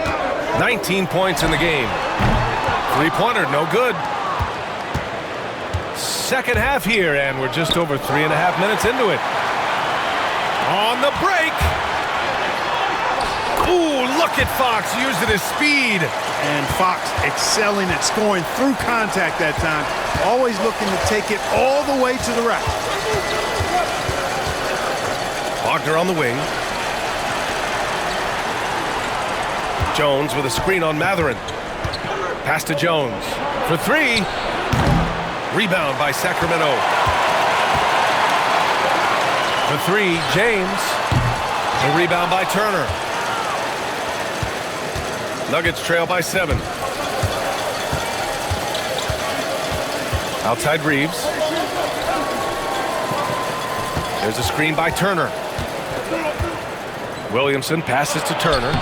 19 points in the game. Three-pointer, no good. Second half here, and we're just over 3.5 minutes into it. On the break. Ooh, look at Fox using his speed. And Fox excelling at scoring through contact that time. Always looking to take it all the way to the rack. Wagner on the wing. Jones with a screen on Matherin. Pass to Jones for three. Rebound by Sacramento. For three, James. The rebound by Turner. Nuggets trail by 7. Outside Reeves. There's a screen by Turner. Williamson passes to Turner.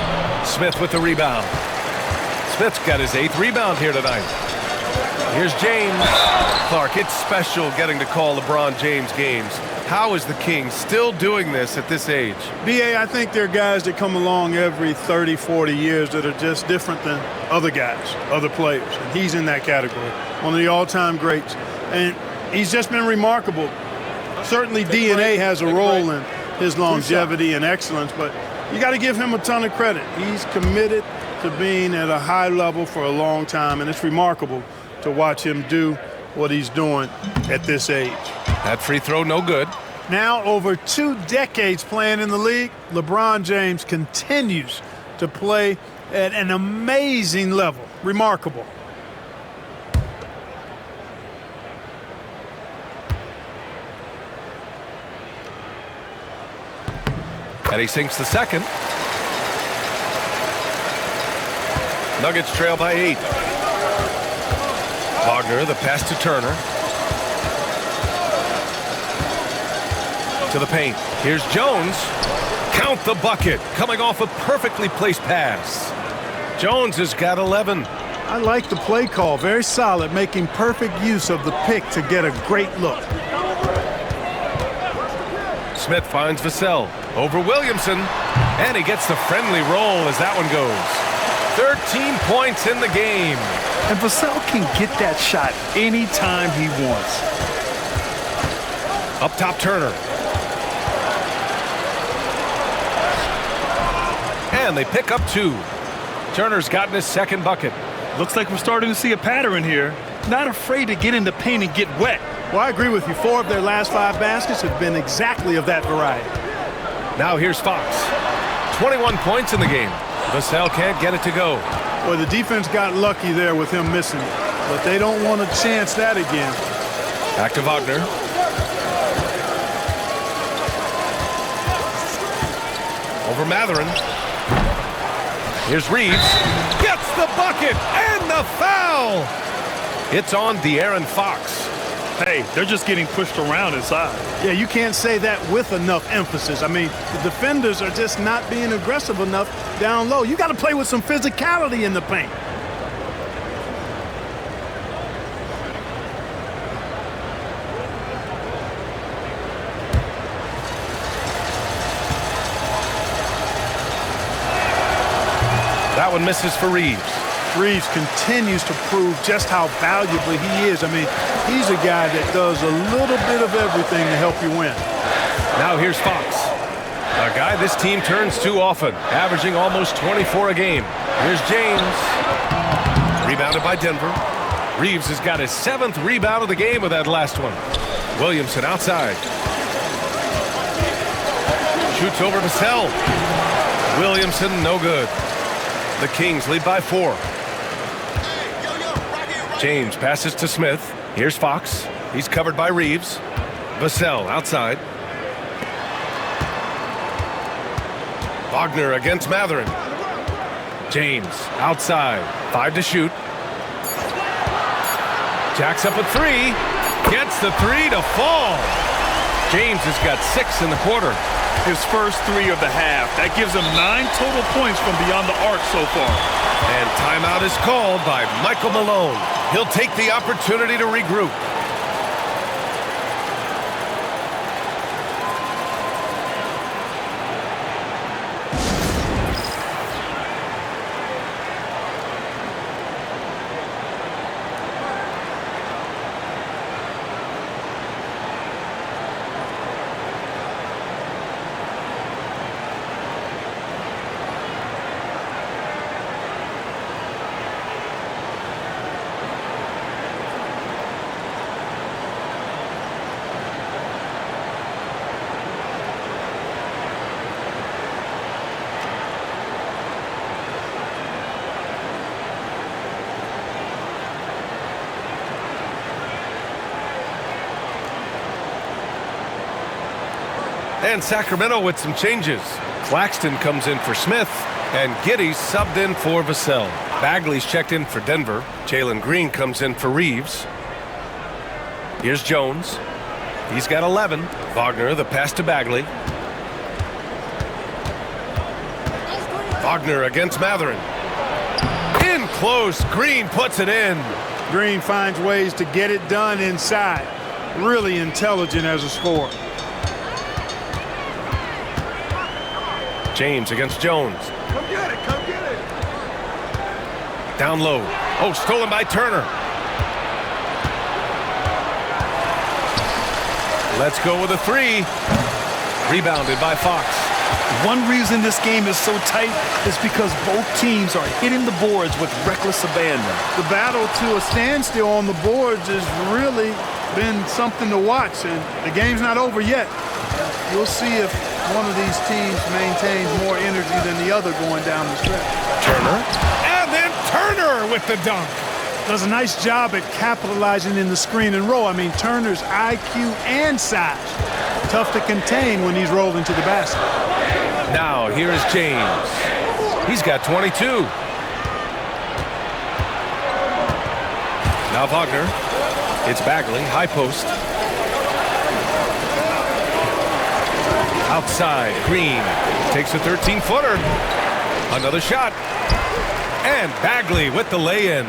Smith with the rebound. Smith's got his 8th rebound here tonight. Here's James. Clark, it's special getting to call LeBron James games. How is the King still doing this at this age? BA, I think there are guys that come along every 30, 40 years that are just different than other guys, other players. And he's in that category. One of the all-time greats. And he's just been remarkable. Certainly DNA has a role in his longevity and excellence, but you got to give him a ton of credit. He's committed to being at a high level for a long time, and it's remarkable to watch him do what he's doing at this age. That free throw, no good. Now, over 2 decades playing in the league, LeBron James continues to play at an amazing level. Remarkable. And he sinks the second. Nuggets trail by 8. Wagner, the pass to Turner. To the paint. Here's Jones. Count the bucket. Coming off a perfectly placed pass. Jones has got 11. I like the play call. Very solid, making perfect use of the pick to get a great look. Smith finds Vassell over Williamson, and he gets the friendly roll as that one goes. 13 points in the game. And Vassell can get that shot anytime he wants. Up top, Turner. And they pick up 2. Turner's gotten his second bucket. Looks like we're starting to see a pattern here. Not afraid to get in the paint and get wet. Well, I agree with you. 4 of their last 5 baskets have been exactly of that variety. Now here's Fox. 21 points in the game. Vassell can't get it to go. Well, the defense got lucky there with him missing it, but they don't want to chance that again. Back to Wagner. Over Matherin. Here's Reeves. Gets the bucket and the foul. It's on De'Aaron Fox. Hey, they're just getting pushed around inside. Yeah, you can't say that with enough emphasis. I mean, the defenders are just not being aggressive enough down low. You got to play with some physicality in the paint. That one misses for Reeves. Reeves continues to prove just how valuable he is. I mean, he's a guy that does a little bit of everything to help you win. Now here's Fox. A guy this team turns to often, averaging almost 24 a game. Here's James. Rebounded by Denver. Reeves has got his 7th rebound of the game with that last one. Williamson outside. Shoots over Vassell. Williamson, no good. The Kings lead by 4. James passes to Smith. Here's Fox. He's covered by Reeves. Vassell outside. Wagner against Matherin. James outside. 5 to shoot. Jacks up a 3. Gets the 3 to fall. James has got 6 in the quarter. His first 3 of the half. That gives him 9 total points from beyond the arc so far. And timeout is called by Michael Malone. He'll take the opportunity to regroup. And Sacramento with some changes. Claxton comes in for Smith, and Giddey's subbed in for Vassell. Bagley's checked in for Denver. Jalen Green comes in for Reeves. Here's Jones. He's got 11. Wagner, the pass to Bagley. Wagner against Matherin. In close. Green puts it in. Green finds ways to get it done inside. Really intelligent as a scorer. James against Jones. Come get it, come get it. Down low. Oh, stolen by Turner. Let's go with a three. Rebounded by Fox. One reason this game is so tight is because both teams are hitting the boards with reckless abandon. The battle to a standstill on the boards has really been something to watch, and the game's not over yet. We'll see if one of these teams maintains more energy than the other going down the stretch. Turner. And then Turner with the dunk. Does a nice job at capitalizing in the screen and roll. I mean, Turner's IQ and size. Tough to contain when he's rolled into the basket. Now, here is James. He's got 22. Now Wagner. It's Bagley, high post. Outside, Green takes a 13-footer. Another shot. And Bagley with the lay-in.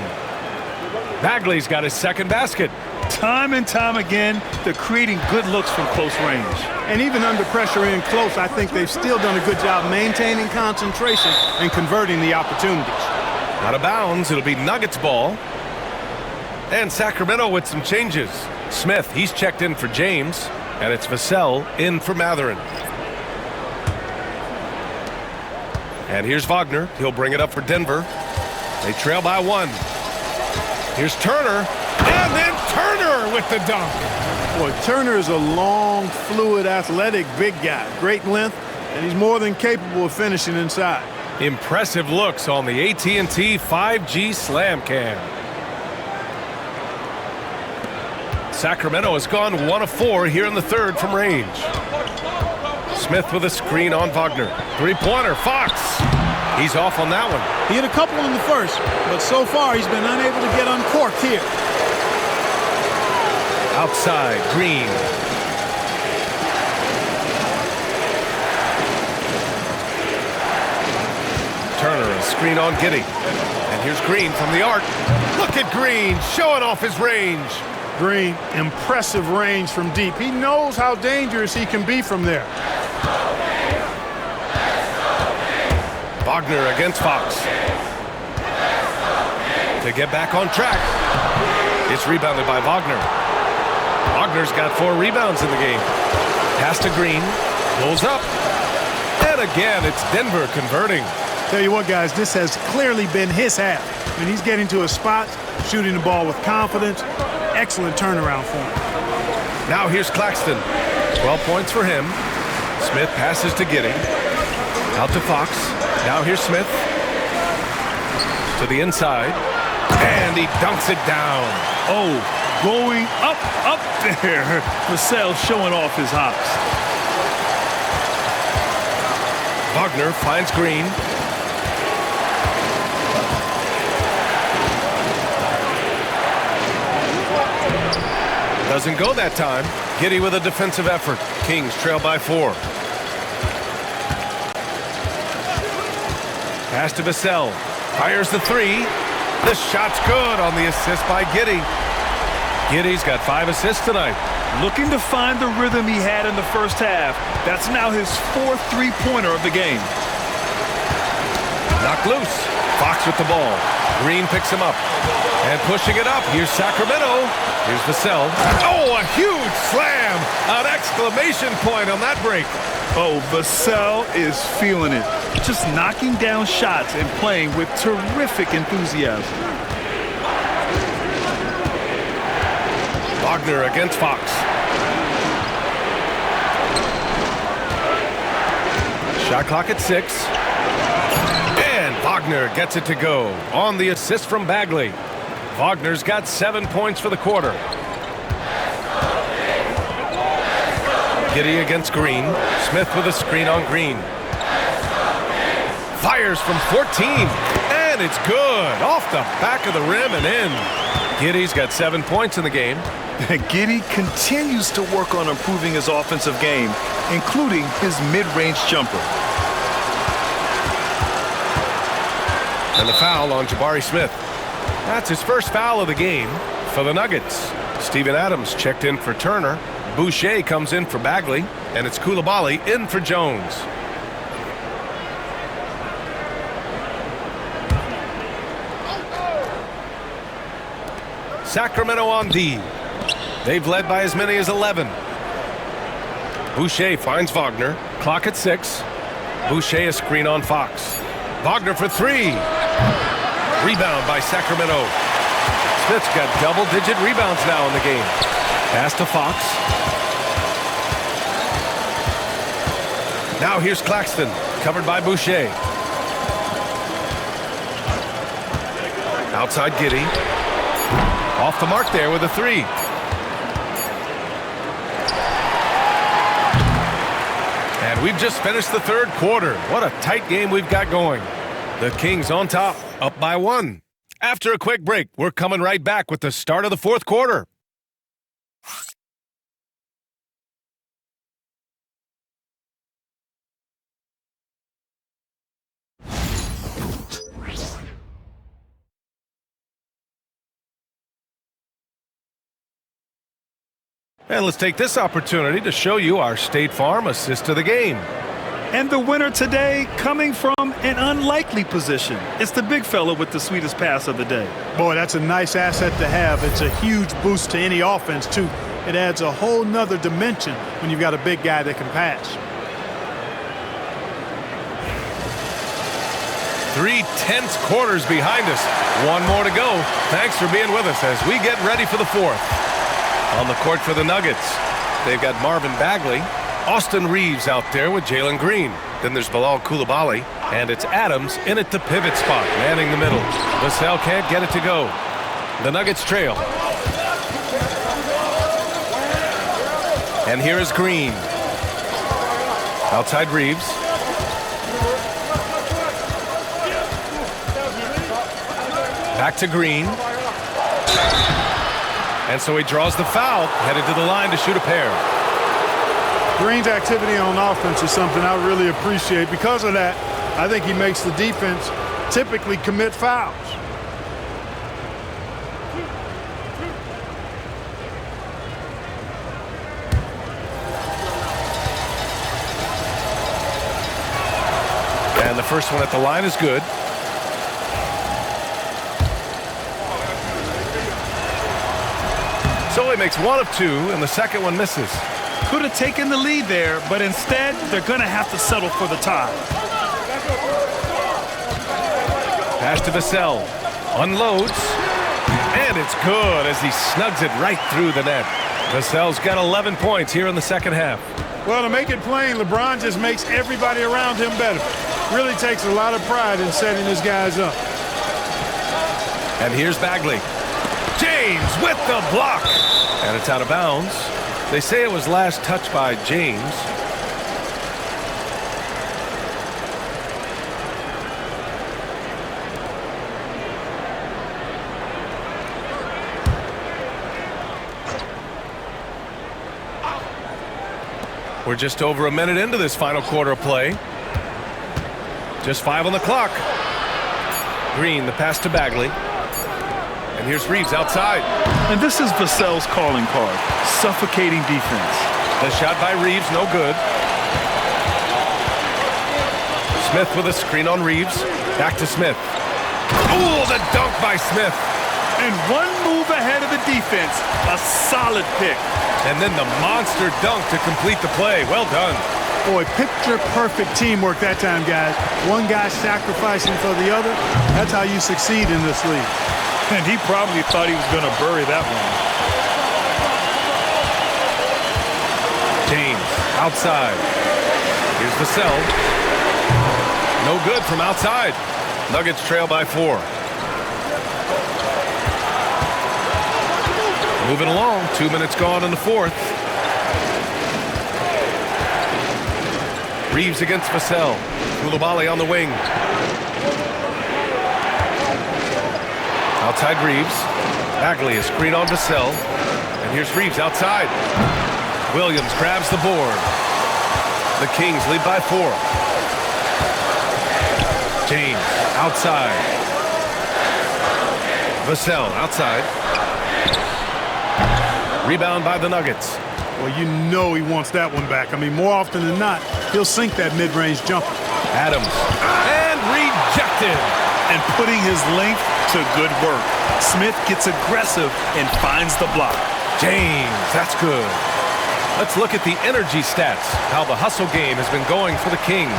Bagley's got his second basket. Time and time again, they're creating good looks from close range. And even under pressure in close, I think they've still done a good job maintaining concentration and converting the opportunities. Out of bounds, it'll be Nuggets ball. And Sacramento with some changes. Smith, he's checked in for James. And it's Vassell in for Matherin. And here's Wagner. He'll bring it up for Denver. They trail by 1. Here's Turner. And then Turner with the dunk. Boy, Turner is a long, fluid, athletic, big guy. Great length, and he's more than capable of finishing inside. Impressive looks on the AT&T 5G Slam Cam. Sacramento has gone 1 of 4 here in the third from range. Smith with a screen on Wagner. Three-pointer, Fox. He's off on that one. He hit a couple in the first, but so far he's been unable to get uncorked here. Outside, Green. Turner, a screen on Giddey. And here's Green from the arc. Look at Green showing off his range. Green, impressive range from deep. He knows how dangerous he can be from there. Wagner against Fox. To get back on track. It's rebounded by Wagner. Wagner's got 4 rebounds in the game. Pass to Green. Pulls up. And again, it's Denver converting. Tell you what, guys, this has clearly been his half. And he's getting to a spot, shooting the ball with confidence. Excellent turnaround for him. Now here's Claxton. 12 points for him. Smith passes to Giddey. Out to Fox. Now here's Smith. To the inside. And he dunks it down. Oh, going up there. Vassell showing off his hops. Wagner finds Green. Doesn't go that time. Giddey with a defensive effort. Kings trail by 4. Pass to Vassell. Fires the 3. The shot's good on the assist by Giddey. Giddey's got 5 assists tonight. Looking to find the rhythm he had in the first half. That's now his 4th three-pointer of the game. Knocked loose. Fox with the ball. Green picks him up. And pushing it up. Here's Sacramento. Here's Vassell. Oh, a huge slam. An exclamation point on that break. Oh, Vassell is feeling it. Just knocking down shots and playing with terrific enthusiasm. Wagner against Fox. Shot clock at 6. And Wagner gets it to go on the assist from Bagley. Wagner's got 7 points for the quarter. Giddey against Green. Smith with a screen on Green. Fires from 14, and it's good. Off the back of the rim and in. Giddey's got 7 points in the game. Giddey continues to work on improving his offensive game, including his mid-range jumper. And the foul on Jabari Smith. That's his first foul of the game for the Nuggets. Steven Adams checked in for Turner. Boucher comes in for Bagley, and it's Coulibaly in for Jones. Sacramento on D. They've led by as many as 11. Boucher finds Wagner. Clock at 6. Boucher a screen on Fox. Wagner for 3. Rebound by Sacramento. Smith's got double-digit rebounds now in the game. Pass to Fox. Now here's Claxton, covered by Boucher. Outside Giddey. Off the mark there with a 3. And we've just finished the third quarter. What a tight game we've got going. The Kings on top, up by 1. After a quick break, we're coming right back with the start of the fourth quarter. And let's take this opportunity to show you our State Farm assist of the game. And the winner today coming from an unlikely position. It's the big fella with the sweetest pass of the day. Boy, that's a nice asset to have. It's a huge boost to any offense, too. It adds a whole nother dimension when you've got a big guy that can pass. 3 tense quarters behind us. One more to go. Thanks for being with us as we get ready for the fourth. On the court for the Nuggets, they've got Marvin Bagley, Austin Reeves out there with Jalen Green. Then there's Bilal Coulibaly, and it's Adams in at the pivot spot, manning the middle. Vassell can't get it to go. The Nuggets trail. And here is Green. Outside Reeves. Back to Green. And so he draws the foul, headed to the line to shoot a pair. Green's activity on offense is something I really appreciate. Because of that, I think he makes the defense typically commit fouls. And the first one at the line is good. So he makes 1 of 2, and the second one misses. Could have taken the lead there, but instead they're going to have to settle for the tie. Pass to Vassell. Unloads. And it's good as he snugs it right through the net. Vassell's got 11 points here in the second half. Well, to make it plain, LeBron just makes everybody around him better. Really takes a lot of pride in setting his guys up. And here's Bagley. James with the block. And it's out of bounds. They say it was last touched by James. We're just over a minute into this final quarter of play. Just 5 on the clock. Green, the pass to Bagley. And here's Reeves outside. And this is Vassell's calling card. Suffocating defense. The shot by Reeves, no good. Smith with a screen on Reeves. Back to Smith. Ooh, the dunk by Smith. And one move ahead of the defense. A solid pick. And then the monster dunk to complete the play. Well done. Boy, picture-perfect teamwork that time, guys. One guy sacrificing for the other. That's how you succeed in this league. And he probably thought he was going to bury that one. James, outside. Here's Vassell. No good from outside. Nuggets trail by 4. Moving along, 2 minutes gone in the fourth. Reeves against Vassell. Koulibaly on the wing. Outside Reeves. Bagley is screen on Vassell. And here's Reeves outside. Williams grabs the board. The Kings lead by 4. James outside. Vassell outside. Rebound by the Nuggets. Well, you know he wants that one back. I mean, more often than not, he'll sink that mid-range jumper. Adams. And rejected. And putting his length to good work. Smith gets aggressive and finds the block. James, that's good. Let's look at the energy stats, how the hustle game has been going for the Kings.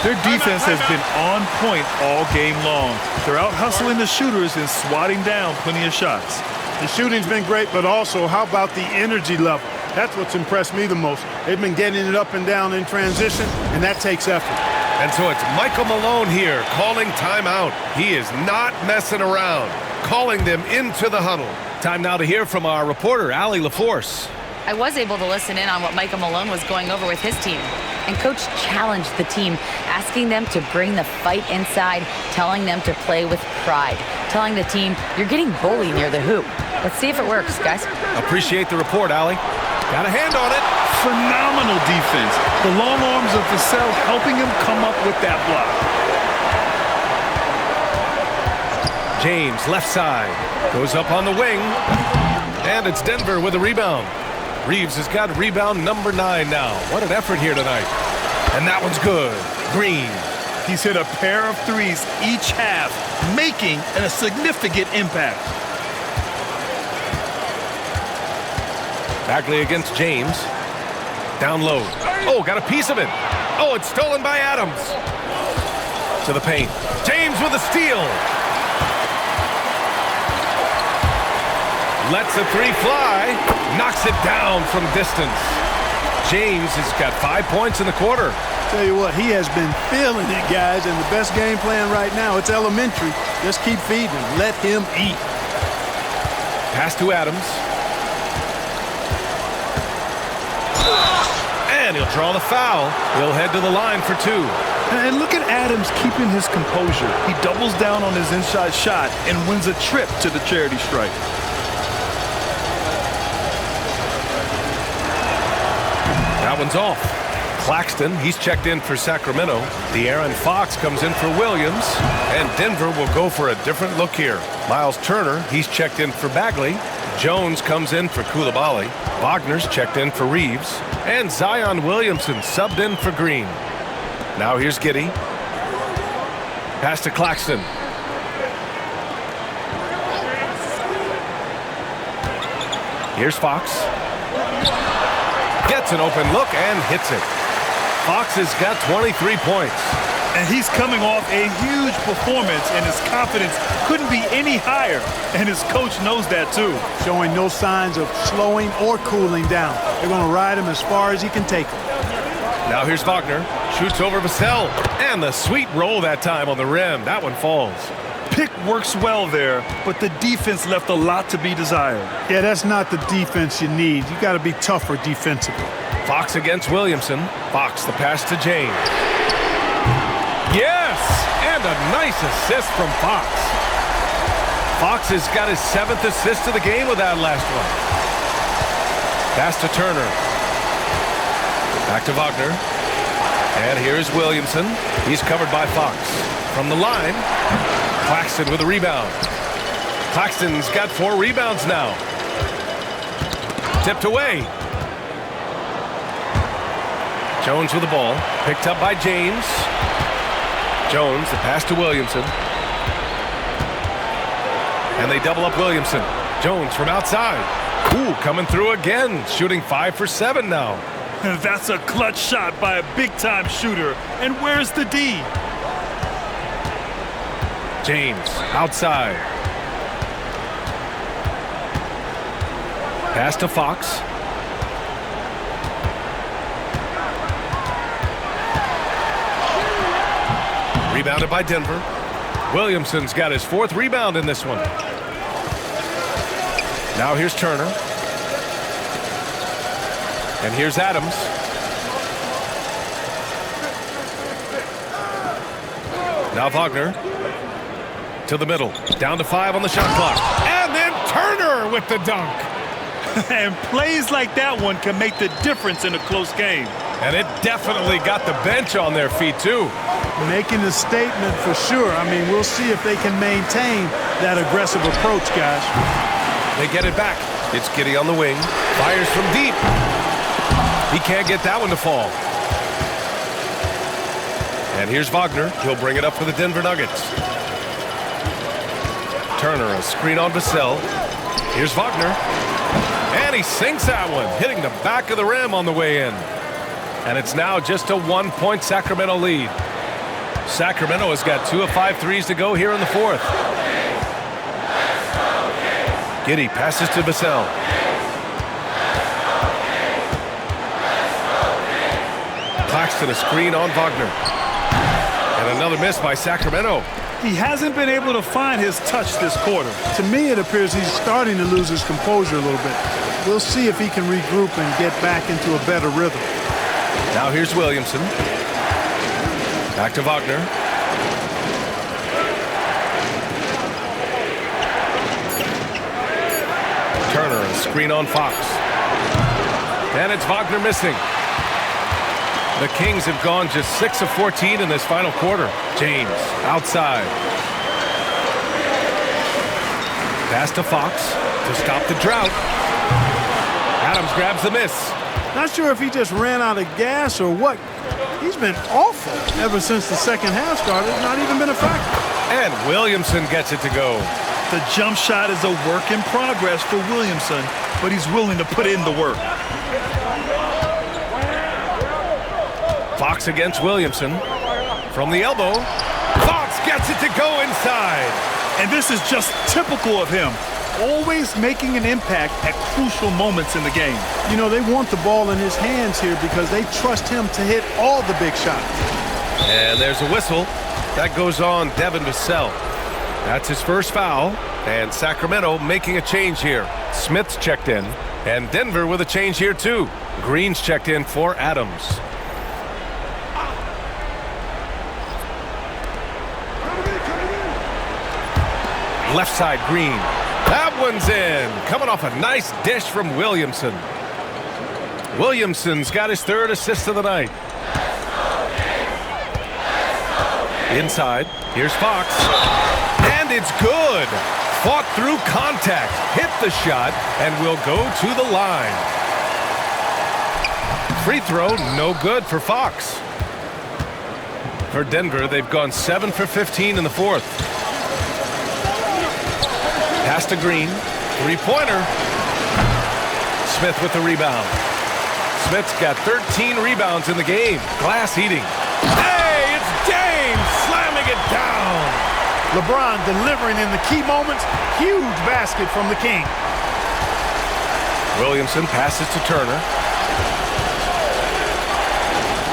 Their defense has been on point all game long. They're out hustling the shooters and swatting down plenty of shots. The shooting's been great, but also, how about the energy level? That's what's impressed me the most. They've been getting it up and down in transition, and that takes effort. And so it's Michael Malone here calling timeout. He is not messing around, calling them into the huddle. Time now to hear from our reporter, Allie LaForce. I was able to listen in on what Michael Malone was going over with his team. And Coach challenged the team, asking them to bring the fight inside, telling them to play with pride, telling the team, you're getting bullied near the hoop. Let's see if it works, guys. Appreciate the report, Allie. Got a hand on it. Phenomenal defense. The long arms of Vassell helping him come up with that block. James, left side, goes up on the wing. And it's Denver with a rebound. Reeves has got rebound number 9 now. What an effort here tonight. And that one's good. Green. He's hit a pair of threes each half, making a significant impact. Bagley against James. Down low. Oh, got a piece of it. Oh, it's stolen by Adams. To the paint. James with a steal. Lets a 3 fly. Knocks it down from distance. James has got 5 points in the quarter. Tell you what, he has been feeling it, guys, and the best game plan right now, it's elementary. Just keep feeding him. Let him eat. Pass to Adams. And he'll draw the foul. He'll head to the line for 2. And look at Adams keeping his composure. He doubles down on his inside shot and wins a trip to the charity stripe. That one's off. Claxton, he's checked in for Sacramento. De'Aaron Fox comes in for Williams. And Denver will go for a different look here. Miles Turner, he's checked in for Bagley. Jones comes in for Koulibaly. Wagner's checked in for Reeves. And Zion Williamson subbed in for Green. Now here's Giddey. Pass to Claxton. Here's Fox. Gets an open look and hits it. Fox has got 23 points. And he's coming off a huge performance, and his confidence couldn't be any higher. And his coach knows that too. Showing no signs of slowing or cooling down. They're going to ride him as far as he can take him. Now here's Wagner. Shoots over Vassell. And the sweet roll that time on the rim. That one falls. Pick works well there, but the defense left a lot to be desired. Yeah, that's not the defense you need. You got to be tougher defensively. Fox against Williamson. Fox the pass to James. Yes! And a nice assist from Fox. Fox has got his 7th assist of the game with that last one. Pass to Turner. Back to Wagner. And here's Williamson. He's covered by Fox. From the line, Claxton with a rebound. Claxton's got 4 rebounds now. Tipped away. Jones with the ball. Picked up by James. Jones, the pass to Williamson. And they double up Williamson. Jones from outside. Ooh, coming through again. Shooting 5 for 7 now. That's a clutch shot by a big-time shooter. And where's the D? James, outside. Pass to Fox. Rebounded by Denver. Williamson's got his 4th rebound in this one. Now here's Turner. And here's Adams. Now Wagner to the middle. Down to 5 on the shot clock. And then Turner with the dunk. And plays like that one can make the difference in a close game. And it definitely got the bench on their feet, too. Making a statement for sure. I mean, we'll see if they can maintain that aggressive approach, guys. They get it back. It's Giddey on the wing. Fires from deep. He can't get that one to fall. And here's Wagner. He'll bring it up for the Denver Nuggets. Turner, a screen on Vassell. Here's Wagner. And he sinks that one, hitting the back of the rim on the way in. And it's now just a 1-point Sacramento lead. Sacramento has got 2 of 5 threes to go here in the fourth. Giddey passes to Vassell. Claxton, a screen on Wagner. And another miss by Sacramento. He hasn't been able to find his touch this quarter. To me, it appears he's starting to lose his composure a little bit. We'll see if he can regroup and get back into a better rhythm. Now here's Williamson. Back to Wagner. Turner, a screen on Fox. And it's Wagner missing. The Kings have gone just 6 of 14 in this final quarter. James outside. Pass to Fox to stop the drought. Adams grabs the miss. Not sure if he just ran out of gas or what. He's been awful ever since the second half started. Not even been a factor. And Williamson gets it to go. The jump shot is a work in progress for Williamson, but he's willing to put in the work. Fox against Williamson. From the elbow, Fox gets it to go inside. And this is just typical of him. Always making an impact at crucial moments in the game. You know, they want the ball in his hands here because they trust him to hit all the big shots. And there's a whistle. That goes on Devin Vassell. That's his first foul. And Sacramento making a change here. Smith's checked in. And Denver with a change here too. Green's checked in for Adams. Left side, Green. That one's in. Coming off a nice dish from Williamson. Williamson's got his 3rd assist of the night. Inside, here's Fox. And it's good. Fought through contact, hit the shot, and will go to the line. Free throw, no good for Fox. For Denver, they've gone 7 for 15 in the fourth. Pass to Green. 3-pointer. Smith with the rebound. Smith's got 13 rebounds in the game. Glass eating. Hey, it's James slamming it down. LeBron delivering in the key moments. Huge basket from the King. Williamson passes to Turner.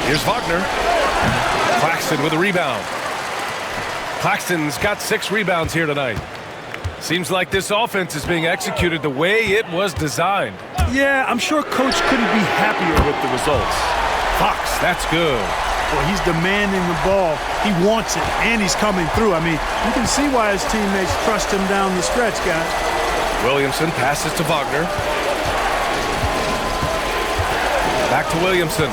Here's Wagner. Claxton with a rebound. Claxton's got 6 rebounds here tonight. Seems like this offense is being executed the way it was designed. Yeah, I'm sure Coach couldn't be happier with the results. Fox, that's good. Well, he's demanding the ball. He wants it, and he's coming through. I mean, you can see why his teammates trust him down the stretch, guys. Williamson passes to Wagner. Back to Williamson.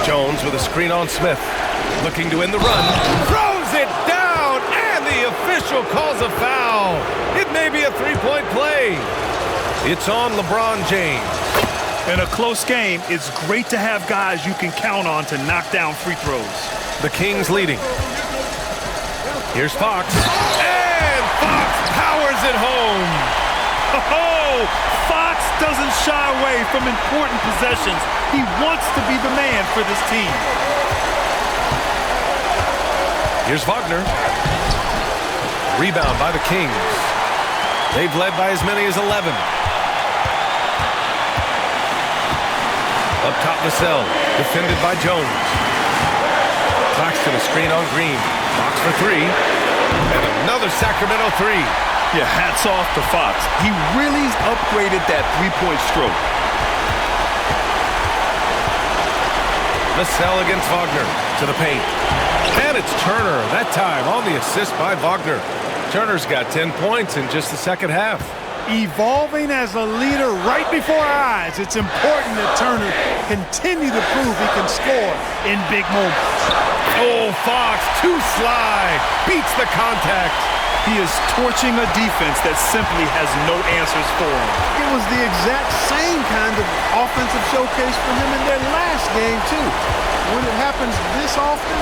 Jones with a screen on Smith. Looking to end the run. Throws it down, and the official calls a foul. It may be a 3-point play. It's on LeBron James. In a close game, it's great to have guys you can count on to knock down free throws. The Kings leading. Here's Fox. And Fox powers it home. Oh, Fox doesn't shy away from important possessions. He wants to be the man for this team. Here's Wagner. Rebound by the Kings. They've led by as many as 11. Up top, Vassell, defended by Jones. Claxton, a screen on Green. Fox for 3. And another Sacramento 3. Yeah, hats off to Fox. He really upgraded that three-point stroke. Vassell against Wagner to the paint. And it's Turner, that time on the assist by Wagner. Turner's got 10 points in just the second half. Evolving as a leader right before our eyes. It's important that Turner continue to prove he can score in big moments. Oh, Fox, too sly, beats the contact. He is torching a defense that simply has no answers for him. It was the exact same kind of offensive showcase for him in their last game, too. When it happens this often,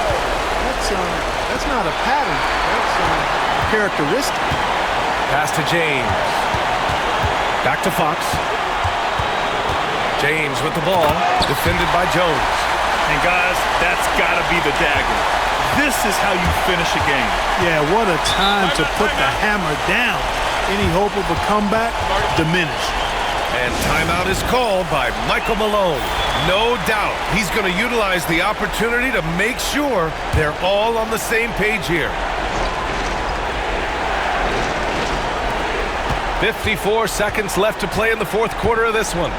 that's not a pattern. That's a characteristic. Pass to James. Back to Fox. James with the ball, defended by Jones. And guys, that's got to be the dagger. This is how you finish a game. Yeah, what a time to put the hammer down. Any hope of a comeback diminished. And timeout is called by Michael Malone. No doubt he's going to utilize the opportunity to make sure they're all on the same page here. 54 seconds left to play in the fourth quarter of this one.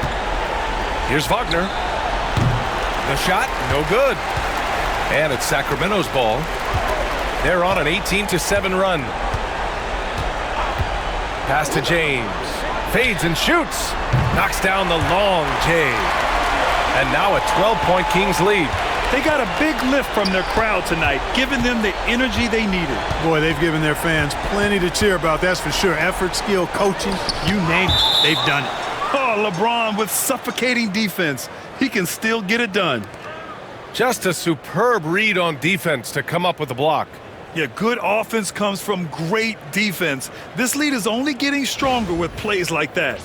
Here's Wagner. The shot, no good. And it's Sacramento's ball. They're on an 18-7 run. Pass to James. Fades and shoots. Knocks down the long J. And now a 12-point Kings lead. They got a big lift from their crowd tonight, giving them the energy they needed. Boy, they've given their fans plenty to cheer about, that's for sure. Effort, skill, coaching, you name it, they've done it. Oh, LeBron with suffocating defense. He can still get it done. Just a superb read on defense to come up with the block. Yeah, good offense comes from great defense. This lead is only getting stronger with plays like that.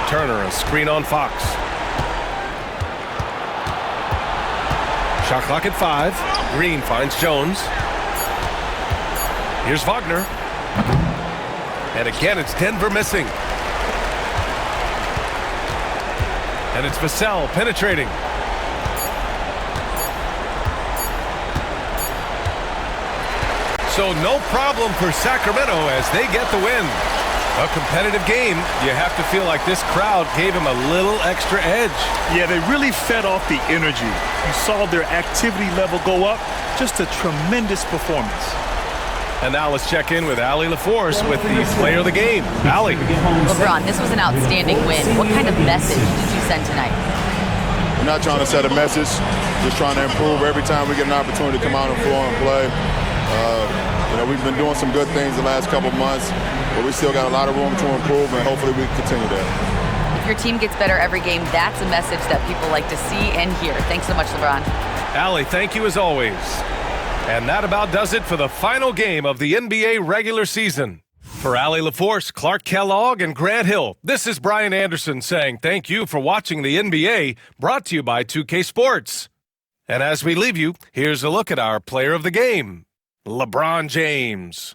Turner, a screen on Fox. Shot clock at 5. Green finds Jones. Here's Wagner. And again, it's Denver missing. And it's Vassell penetrating. So no problem for Sacramento as they get the win. A competitive game. You have to feel like this crowd gave him a little extra edge. Yeah, they really fed off the energy. You saw their activity level go up. Just a tremendous performance. And now let's check in with Allie LaForce with the player of the game. Allie. LeBron, this was an outstanding win. What kind of message did you send tonight? We're not trying to set a message, just trying to improve every time we get an opportunity to come out on the floor and play. We've been doing some good things the last couple months, but we still got a lot of room to improve, and hopefully we continue that. If your team gets better every game, that's a message that people like to see and hear. Thanks so much, LeBron. Allie, thank you as always. And that about does it for the final game of the NBA regular season. For Allie LaForce, Clark Kellogg, and Grant Hill, this is Brian Anderson saying thank you for watching the NBA, brought to you by 2K Sports. And as we leave you, here's a look at our player of the game, LeBron James.